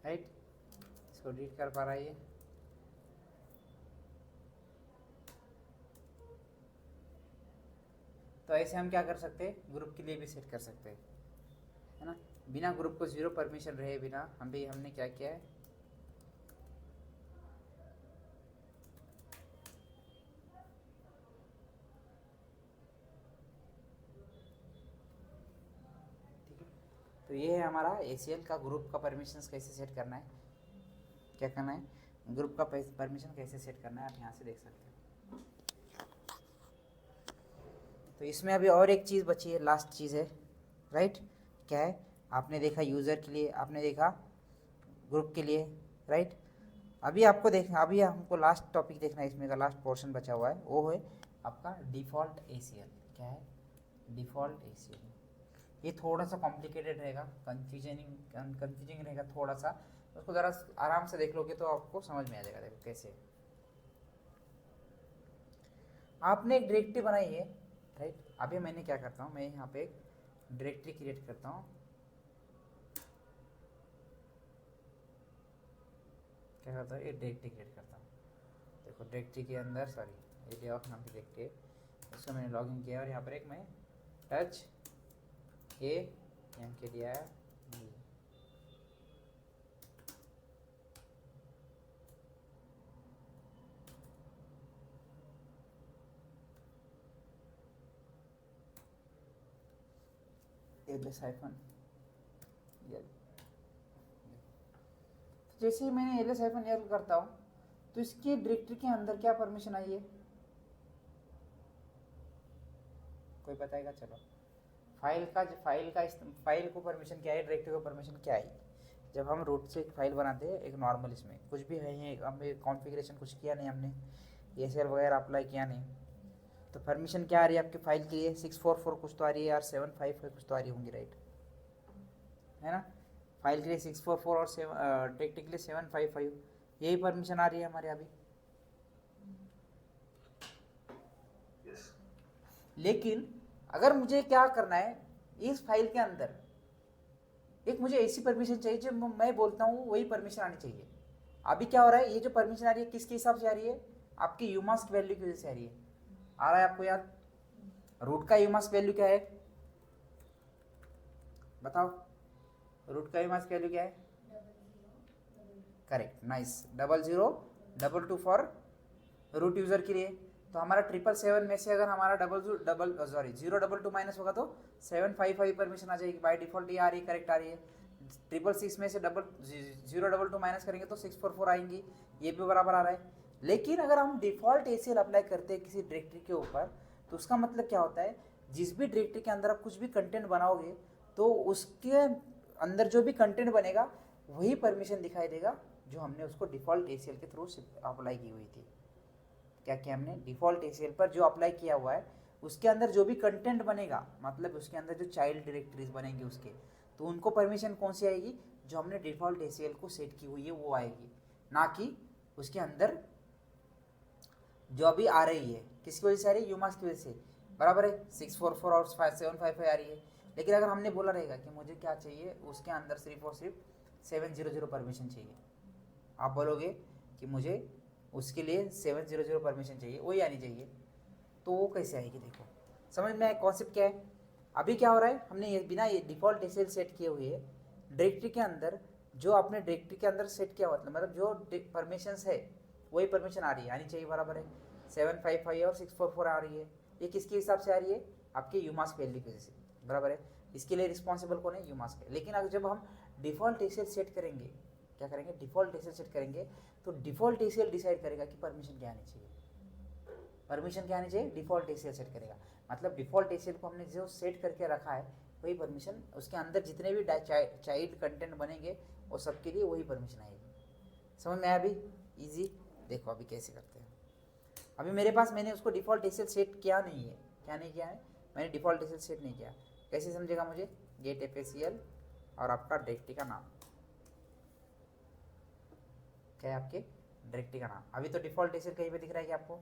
राइट। इसको रीड कर पा रहा है ये, तो ऐसे हम क्या कर सकते हैं, ग्रुप के लिए भी सेट कर सकते हैं, है ना। बिना ग्रुप को 0 परमिशन रहे बिना हमने क्या किया है, ठीक है। तो ये है हमारा ACL का ग्रुप का परमिशंस कैसे सेट करना है, क्या करना है, ग्रुप का परमिशन कैसे सेट करना है, आप यहाँ से देख सकते हैं। तो इसमें अभी और एक चीज़ बची है, लास्ट चीज़ है, राइट। क्या है, आपने देखा यूज़र के लिए, आपने देखा ग्रुप के लिए, राइट। अभी आपको देखना, अभी हमको लास्ट टॉपिक देखना है, इसमें का लास्ट पोर्शन बचा हुआ है, वो है आपका डिफ़ॉल्ट ACL। क्या है, डिफ़ॉल्ट ACL। ये थोड़ा सा कॉम्प्लिकेटेड रहेगा, कंफ्यूजिंग रहेगा थोड़ा सा, उसको ज़रा आराम से देख लोगे तो आपको समझ में आ जाएगा। देखो कैसे, आपने एक डायरेक्टरी बनाई है, राइट। अभी मैंने क्या करता हूँ, मैं यहाँ पे एक डायरेक्टरी क्रिएट करता हूँ, क्या करता हूँ, ये डायरेक्टरी क्रिएट करता हूँ। देखो डायरेक्टरी के अंदर, सॉरी ये डेवॉप्स नाम की डायरेक्टरी है, इसको मैंने लॉगिन किया और यहाँ पर एक मैं टच एम के दिया है, जैसे ही मैंने -l करता हूँ तो इसके डायरेक्टरी के अंदर क्या परमिशन आई है, कोई बताएगा? चलो, फाइल को परमिशन क्या है, डायरेक्टरी को परमिशन क्या है। जब हम रूट से एक फाइल बनाते हैं, एक नॉर्मल, इसमें कुछ भी है, हमें कॉन्फ़िगरेशन कुछ किया नहीं, हमने ACL वगैरह अप्लाई किया नहीं, तो परमिशन क्या आ रही है आपकी फाइल के लिए, 644 कुछ तो आ रही है यार, 755 कुछ तो आ रही होंगी, राइट, है ना। फाइल के लिए 644 और डायरेक्टरी के लिए 755, यही परमिशन आ रही है हमारे अभी। Yes. लेकिन अगर मुझे क्या करना है, इस फाइल के अंदर एक मुझे ऐसी परमिशन चाहिए जो मैं बोलता हूँ वही परमिशन आनी चाहिए। अभी क्या हो रहा है, ये जो परमिशन आ रही है किसके हिसाब से आ रही है, आपकी यूमास्क वैल्यू की वजह से आ रही है। आ रहा है आपको याद, रूट का यूमास्क वैल्यू क्या है, बताओ, रूट का यूमास्क वैल्यू क्या है, correct, nice, 0022 for root user के लिए। तो हमारा 777 में से अगर हमारा 022 माइनस होगा तो 755 परमिशन आ जाएगी, बाय डिफॉल्ट ये आ रही है, करेक्ट आ रही है। 666 में से 022 माइनस करेंगे तो 644 आएंगी, ये भी बराबर आ रहा है। लेकिन अगर हम डिफॉल्ट एसीएल अप्लाई करते हैं किसी डायरेक्टरी के ऊपर, तो उसका मतलब क्या होता है, जिस भी डायरेक्टरी के अंदर आप कुछ भी कंटेंट बनाओगे तो उसके अंदर जो भी कंटेंट बनेगा वही परमिशन दिखाई देगा जो हमने उसको डिफॉल्ट एसीएल के थ्रू अप्लाई की हुई थी। क्या किया हमने, डिफॉल्ट एसीएल पर जो अप्लाई किया हुआ है उसके अंदर जो भी कंटेंट बनेगा, मतलब उसके अंदर जो चाइल्ड डायरेक्टरीज बनेंगे उसके, तो उनको परमिशन कौन सी आएगी, जो हमने डिफॉल्ट एसीएल को सेट की हुई है वो आएगी, ना कि उसके अंदर जो अभी आ रही है किसकी वजह से आ रही है, यूमास की वजह से, बराबर है, 644 और 755 आ रही है। लेकिन अगर हमने बोला रहेगा कि मुझे क्या चाहिए, उसके अंदर सिर्फ और सिर्फ 700 परमिशन चाहिए, आप बोलोगे कि मुझे उसके लिए 700 परमिशन चाहिए, वही आनी चाहिए, तो वो कैसे आएगी, देखो समझ में आए कॉन्सेप्ट क्या है। अभी क्या हो रहा है, हमने ये बिना ये डिफॉल्ट एसीएल सेट किए हुए है डायरेक्टरी के अंदर, जो आपने डायरेक्टरी के अंदर सेट किया मतलब जो परमिशंस है वही परमिशन आ रही है, आनी चाहिए, बराबर है, 755 और 644 आ रही है। ये किसके हिसाब से आ रही है, आपके यूमास्क वैल्यू की वजह से, बराबर है। इसके लिए रिस्पॉन्सिबल कौन है, यूमास्क। लेकिन अगर जब हम डिफॉल्ट एसीएल सेट करेंगे, क्या करेंगे, डिफॉल्ट एसीएल सेट करेंगे, तो डिफॉल्ट एसीएल डिसाइड करेगा कि परमिशन क्या आनी चाहिए, परमिशन क्या आनी चाहिए, डिफॉल्ट एसीएल सेट करेगा। मतलब डिफॉल्ट एसीएल को हमने जो सेट करके रखा है वही परमिशन, उसके अंदर जितने भी चाइल्ड कंटेंट बनेंगे वो सबके लिए वही परमिशन आएगी। समझ में आया अभी, इजी। देखो अभी कैसे करते हैं। अभी मेरे पास मैंने उसको डिफॉल्ट एसीएल सेट किया नहीं है, क्या नहीं किया है, मैंने डिफॉल्ट एसीएल सेट नहीं किया। कैसे समझेगा मुझे, गेट एफएसीएल और आपका डायरेक्टरी का नाम, क्या है आपके डायरेक्टरी का नाम। अभी तो डिफॉल्ट एसीएल कहीं पे दिख रहा है कि आपको,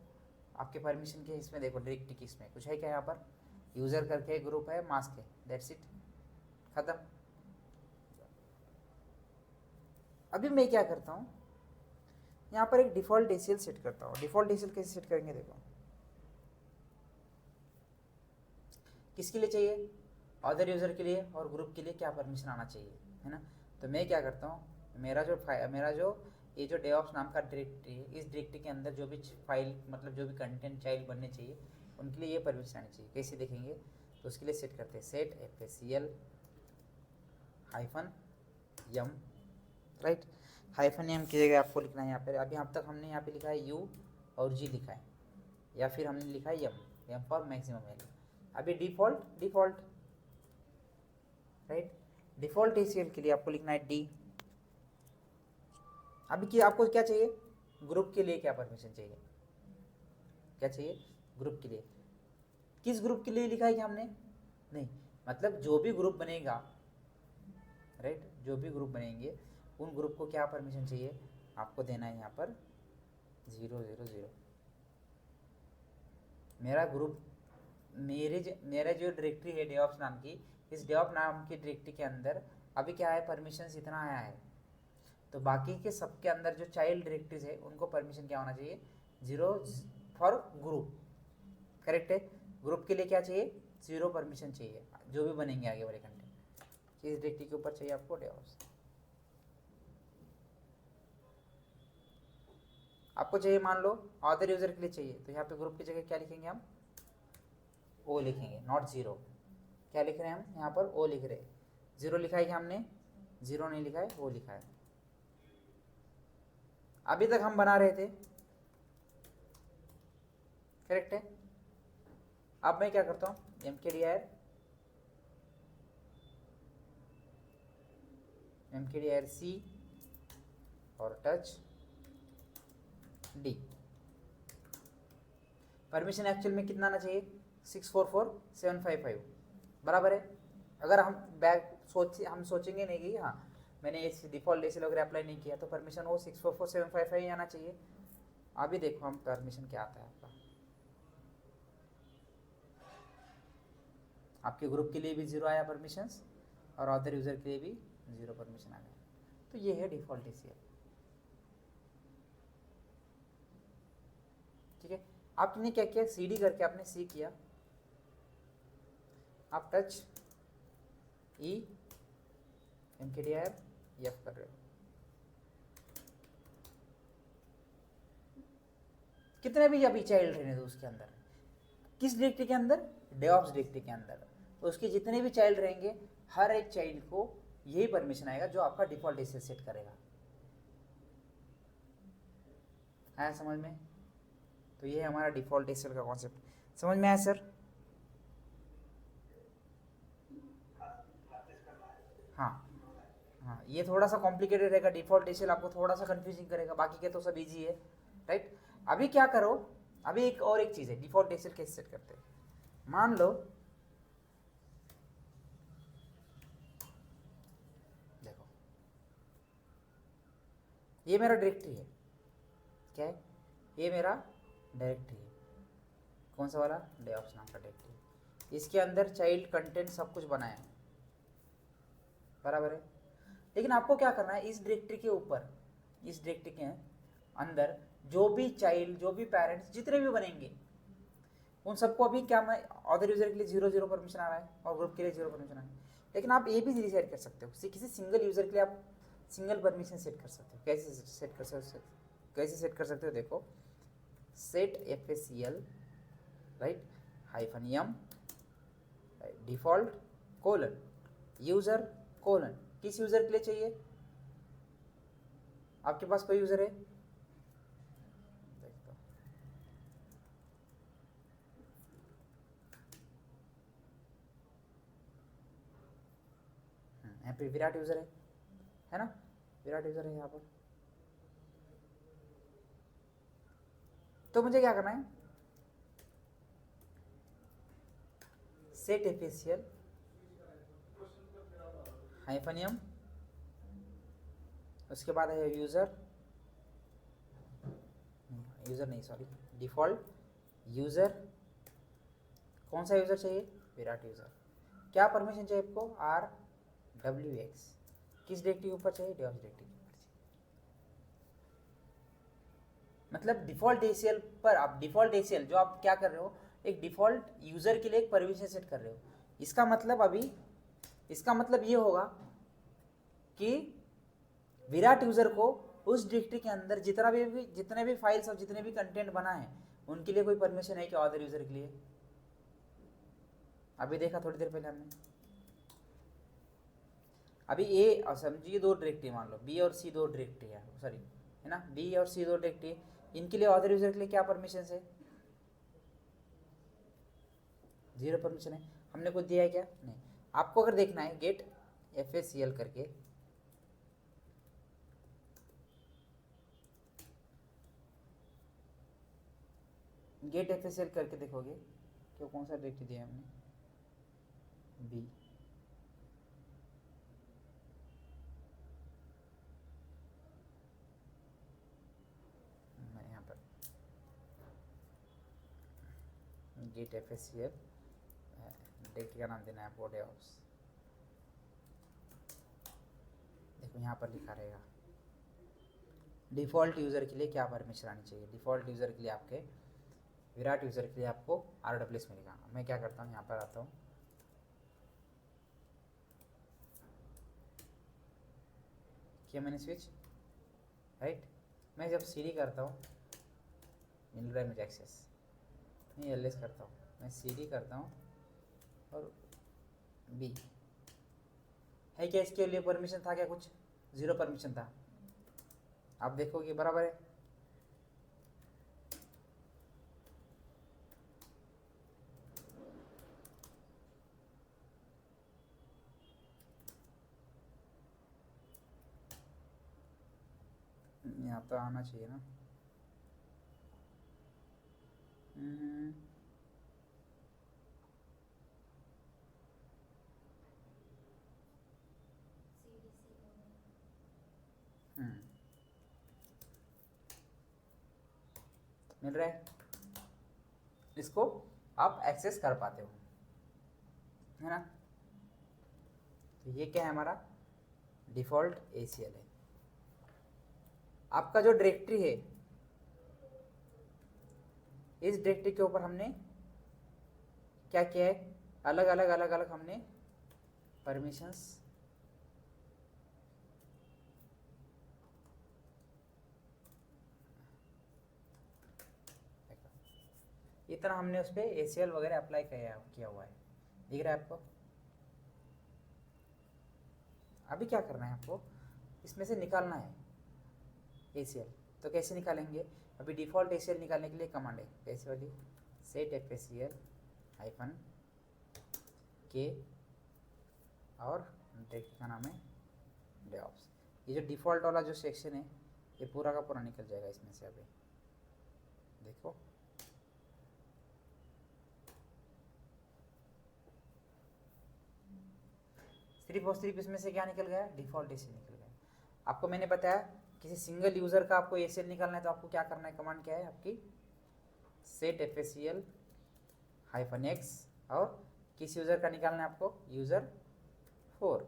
आपके परमिशन के इसमें देखो डायरेक्टरी की इसमें कुछ है क्या, यहाँ पर यूजर करके ग्रुप है, मास्क है, दैट्स इट, खत्म। अभी मैं क्या करता हूँ, यहाँ पर एक डिफॉल्ट एसीएल सेट करता हूँ। डिफॉल्ट एसीएल कैसे सेट करेंगे, देखो किसके लिए चाहिए, अदर यूजर के लिए और ग्रुप के लिए क्या परमिशन आना चाहिए, है ना। तो मैं क्या करता हूँ, मेरा जो ये जो डेवऑप्स नाम का डायरेक्टरी है, इस डायरेक्टरी के अंदर जो भी फाइल मतलब जो भी कंटेंट चाइल्ड बनने चाहिए उनके लिए ये परमिशन आनी चाहिए। कैसे देखेंगे, तो उसके लिए सेट करते हैं सेट एफएसीएल -m, राइट। -m की जगह आपको लिखना है यहाँ पर, अभी अब तक हमने यहाँ पे लिखा है u और g लिखा है, या फिर हमने लिखा है m फॉर मैक्सिमम वैल्यू। अभी डिफॉल्ट राइट, डिफॉल्ट एसीएल के लिए आपको लिखना है d। अभी कि आपको क्या चाहिए, ग्रुप के लिए क्या परमिशन चाहिए, क्या चाहिए, ग्रुप के लिए। किस ग्रुप के लिए लिखा है कि हमने, नहीं मतलब जो भी ग्रुप बनेगा, राइट, जो भी ग्रुप बनेंगे उन ग्रुप को क्या परमिशन चाहिए, आपको देना है यहाँ पर 000। मेरा ग्रुप, मेरा जो डायरेक्टरी है डेवऑप्स नाम की, इस डेवऑप्स नाम की डायरेक्टरी के अंदर अभी क्या है, परमिशन इतना आया है, तो बाकी के सबके अंदर जो चाइल्ड डायरेक्टरीज है उनको परमिशन क्या होना चाहिए, 0 फॉर ग्रुप, करेक्ट है। ग्रुप के लिए क्या चाहिए, 0 परमिशन चाहिए, जो भी बनेंगे आगे वाले कंटेंट, किस डायरेक्टरी के ऊपर चाहिए आपको, डेवऑप्स। आपको चाहिए मान लो अदर यूजर के लिए चाहिए, तो यहाँ पे ग्रुप की जगह क्या लिखेंगे हम, ओ लिखेंगे, नॉट 0। क्या लिख रहे हैं हम यहाँ पर, ओ लिख रहे हैं, 0 लिखा है कि हमने, 0 नहीं लिखा है, ओ लिखा है। अभी तक हम बना रहे थे, करेक्ट है। अब मैं क्या करता हूँ, mkdir c और टच d। परमिशन एक्चुअल में कितना आना चाहिए, 644755, बराबर है। अगर हम हम सोचेंगे नहीं कि हाँ मैंने इस डिफॉल्ट एसीएल वगैरह अप्लाई नहीं किया, तो परमिशन वो 644755 ही आना चाहिए। अभी देखो हम परमिशन क्या आता है आपका, आपके ग्रुप के लिए भी 0 आया परमिशंस और अदर यूज़र के लिए भी 0 परमिशन आ गया। तो ये है डिफ़ॉल्ट ACL। ठीक है, आपने क्या किया, CD करके आपने C किया, आप टच E mkdir F कर रहे हो। कितने भी अभी चाइल्ड रहने दो उसके अंदर, किस डायरेक्टरी के अंदर, डेवॉप्स डायरेक्टरी के अंदर, तो उसके जितने भी चाइल्ड रहेंगे हर एक चाइल्ड को यही परमिशन आएगा जो आपका डिफ़ॉल्ट ACL सेट करेगा। आया समझ में? तो ये है हमारा डिफ़ॉल्ट ACL का कॉन्सेप्ट। समझ में आया सर? हाँ हाँ, ये थोड़ा सा कॉम्प्लिकेटेड रहेगा, डिफ़ॉल्ट ACL आपको थोड़ा सा कंफ्यूजिंग करेगा, बाकी के तो सब इजी है, राइट। अभी क्या करो, अभी एक चीज़ है, डिफ़ॉल्ट ACL कैसे सेट करते हैं। मान लो देखो ये मेरा डायरेक्टरी है, क्या है ये मेरा डायरेक्टरी है, कौन सा वाला, डेवॉप्स नाम का डायरेक्टरी। इसके अंदर चाइल्ड कंटेंट सब कुछ बनाया है, बराबर है। लेकिन आपको क्या करना है, इस डायरेक्टरी के ऊपर, इस डायरेक्टरी के अंदर जो भी चाइल्ड, जो भी पेरेंट्स जितने भी बनेंगे उन सबको अभी क्या, मैं अदर यूजर के लिए 0 परमिशन आ रहा है और ग्रुप के लिए 0 परमिशन आ रहा है। लेकिन आप ये भी डिसाइड कर सकते हो, किसी सिंगल यूजर के लिए आप सिंगल परमिशन सेट कर सकते हो। कैसे सेट कर सकते हो, देखो set FACL right -m default colon user colon, किस यूजर के लिए चाहिए, आपके पास कोई यूजर है, देखो यहाँ पे विराट यूजर है ना, विराट यूजर है यहाँ पर। तो मुझे क्या करना है, सेट FACL -m, उसके बाद है यूजर नहीं सॉरी, डिफॉल्ट यूजर, कौन सा यूजर चाहिए, विराट यूजर। क्या परमिशन चाहिए आपको, RWX, किस डायरेक्टरी के ऊपर चाहिए, डेवॉप्स डायरेक्टरी के ऊपर चाहिए। मतलब डिफॉल्ट ACL पर आप, डिफॉल्ट ACL जो आप क्या कर रहे हो, एक डिफॉल्ट यूजर के लिए एक परमिशन सेट कर रहे हो। इसका मतलब ये होगा कि विराट यूजर को उस डायरेक्टरी के अंदर जितने भी फाइल्स और जितने भी कंटेंट बना है उनके लिए कोई परमिशन है क्या, अदर यूजर के लिए। अभी देखा थोड़ी देर पहले हमने, अभी ए समझिए 2 डायरेक्टरी, मान लो B और C 2 डायरेक्टरी है, सॉरी है ना, B और C 2 डायरेक्टरी, इनके लिए अदर यूजर के लिए क्या परमिशन है, 0 परमिशन है। हमने कुछ दिया है क्या, नहीं। आपको अगर देखना है गेट FACL करके, गेट FACL करके देखोगे कि कौन सा डायरेक्टरी दिया हमने, B, यहाँ पर गेट FACL डायरेक्टरी का नाम देना है आपको डेवॉप्स। देखो यहाँ पर लिखा रहेगा डिफ़ॉल्ट यूज़र के लिए क्या परमिशन आनी चाहिए। डिफ़ॉल्ट यूज़र के लिए आपके विराट यूज़र के लिए आपको RWS मिलेगा। मैं क्या करता हूँ, यहाँ पर आता हूँ, किया मैंने स्विच, राइट। मैं जब CD करता हूँ मिल रहा है मुझे एक्सेस, मैं LS करता हूँ, मैं CD करता हूँ और B है क्या, इसके लिए परमिशन था क्या, कुछ 0 परमिशन था। आप देखोगे बराबर है, यहाँ तो आना चाहिए ना। मिल रहा है, इसको आप एक्सेस कर पाते हो। है ना। तो ये क्या है हमारा डिफ़ॉल्ट ACL है। आपका जो डायरेक्टरी है, इस डायरेक्टरी के ऊपर हमने क्या किया है, अलग अलग हमने परमिशंस इतना हमने उस पर ACL वगैरह अप्लाई किया हुआ है। दिख रहा है आपको। अभी क्या करना है आपको, इसमें से निकालना है ACL। तो कैसे निकालेंगे, अभी डिफ़ॉल्ट ACL निकालने के लिए कमांड है कैसे वाली, सेट FACL -k और डायरेक्टरी का नाम है DevOps। ये जो डिफ़ॉल्ट वाला जो सेक्शन है ये पूरा का पूरा निकल जाएगा इसमें से। अभी देखो सिर्फ और सिर्फ इसमें से क्या निकल गया, डिफ़ॉल्ट ACL निकल गया। आपको मैंने बताया किसी सिंगल यूज़र का आपको ACL निकालना है तो आपको क्या करना है, कमांड क्या है आपकी, सेट FACL -x और किस यूज़र का निकालना है आपको, यूज़र 4,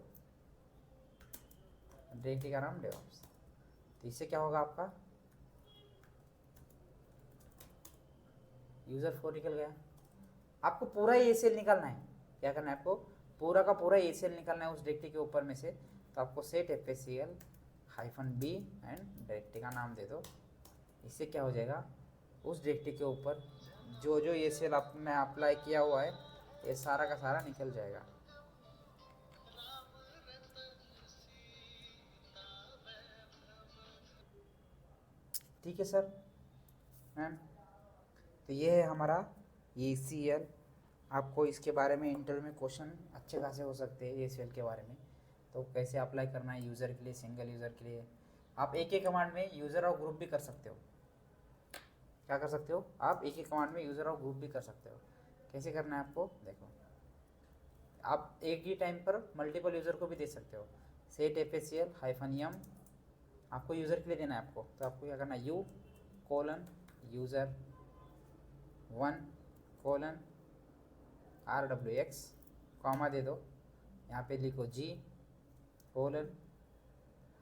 डायरेक्टरी का नाम DevOps। तो इससे क्या होगा, आपका यूज़र 4 निकल गया। आपको पूरा ही ACL निकालना है, क्या करना है आपको, पूरा का पूरा ACL निकालना है उस डायरेक्टरी के ऊपर में से। तो आपको set FACL -b and directory का नाम दे दो। इससे क्या हो जाएगा, उस डायरेक्टरी के ऊपर जो जो ACL आप में अप्लाई किया हुआ है ये सारा का सारा निकल जाएगा। ठीक है सर मैम। तो ये है हमारा ACL। आपको इसके बारे में इंटरव्यू में क्वेश्चन अच्छे खासे हो सकते हैं ACL के बारे में। तो कैसे अप्लाई करना है यूज़र के लिए, सिंगल यूज़र के लिए। आप एक ही कमांड में यूज़र और ग्रुप भी कर सकते हो। क्या कर सकते हो आप, एक ही कमांड में यूज़र और ग्रुप भी कर सकते हो। कैसे करना है आपको, देखो आप एक ही टाइम पर मल्टीपल यूज़र को भी दे सकते हो। सेट FACL -m आपको यूज़र के लिए देना है आपको। तो आपको क्या करना है, u:\user 1:rwx कॉमा दे दो, यहाँ पे लिखो g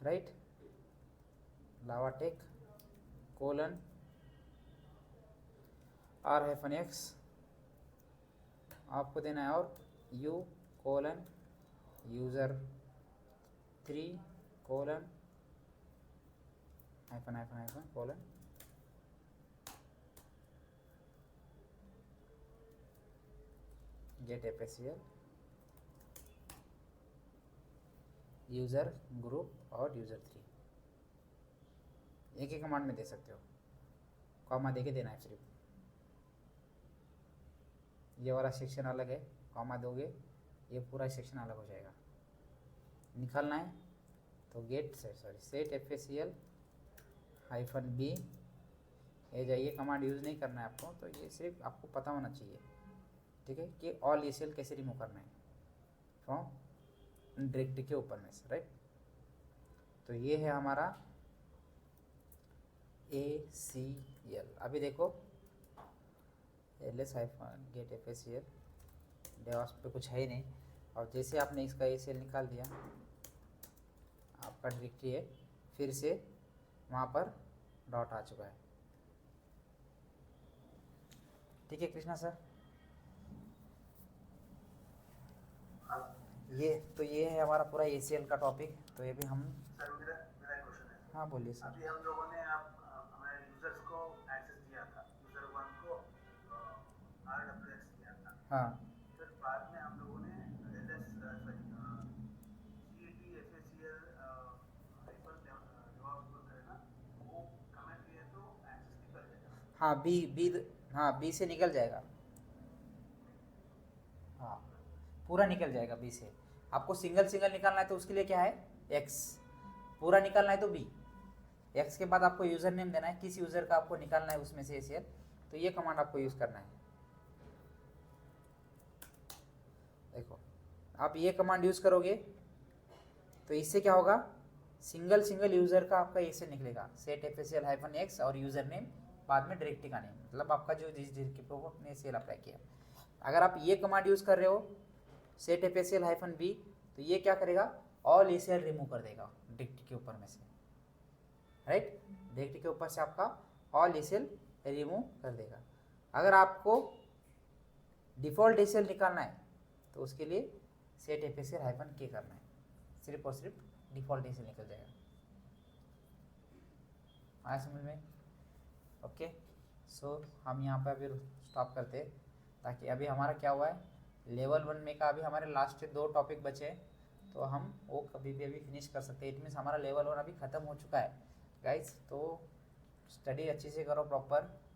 राइट लावाटेक r-x आपको देना है, और u:\user 3:; get FACL user group और यूज़र 3 एक ही कमांड में दे सकते हो, कॉमा दे के देना है सिर्फ। ये वाला सेक्शन अलग है, कॉमा दोगे ये पूरा सेक्शन अलग हो जाएगा। निकालना है तो सेट FACL -b ये जाइए, कमांड यूज़ नहीं करना है आपको। तो ये सिर्फ आपको पता होना चाहिए, ठीक है, कि ऑल ACL कैसे रिमूव करना है फ्रॉम डायरेक्टरी के ऊपर में से, राइट। तो ये है हमारा ACL। अभी देखो ls-get FACL DevOps पे कुछ है ही नहीं। और जैसे आपने इसका ACL निकाल दिया, आपका डायरेक्टरी है फिर से वहाँ पर डॉट आ चुका है। ठीक है कृष्णा सर। ये है हमारा पूरा ACL का टॉपिक। तो ये भी हम सर मेरा एक क्वेश्चन है। हाँ बोलिए सर। अभी हम लोगों ने हमारे यूजर्स को एक्सेस दिया था, यूजर 1 को RWX दिया था। हाँ फिर बाद में हम लोगों ने GET FACL DevOps को करना, वो कमेंट दिए तो एक्सेस निकल जाएगा। हाँ बी से निकल जाएगा। हाँ पूरा निकल जाएगा बी से। आपको सिंगल निकालना है तो उसके लिए क्या है, एक्स। पूरा निकालना है तो बी। एक्स के बाद आपको यूज़र नेम देना है, किस यूज़र का आपको निकालना है उसमें से ACL। तो ये कमांड आपको यूज़ करना है। देखो आप ये कमांड यूज़ करोगे तो इससे क्या होगा, सिंगल यूज़र का आपका ACL निकलेगा। सेट FACL -x और यूज़र नेम, बाद में डायरेक्टरी का नेम, मतलब आपका जो जिस डायरेक्टरी पर आपने ACL अप्लाई किया। अगर आप ये कमांड यूज़ कर रहे हो सेट एफएसएल हाइफन बी, तो ये क्या करेगा, ऑल एसीएल रिमूव कर देगा डिक्ट के ऊपर में से, राइट। डिक्ट के ऊपर से आपका ऑल एसीएल रिमूव कर देगा। अगर आपको डिफ़ॉल्ट एसीएल निकालना है तो उसके लिए सेट एफएसएल हाइफन के करना है, सिर्फ और सिर्फ डिफ़ॉल्ट एसीएल निकल जाएगा। आया समझ में? ओके, सो हम यहाँ पर अभी स्टॉप करते हैं, ताकि अभी हमारा क्या हुआ है, लेवल 1 में का अभी हमारे लास्ट 2 टॉपिक बचे हैं, तो हम वो कभी भी अभी फिनिश कर सकते हैं। इट मीन्स हमारा लेवल 1 अभी ख़त्म हो चुका है गाइस। तो स्टडी अच्छे से करो प्रॉपर,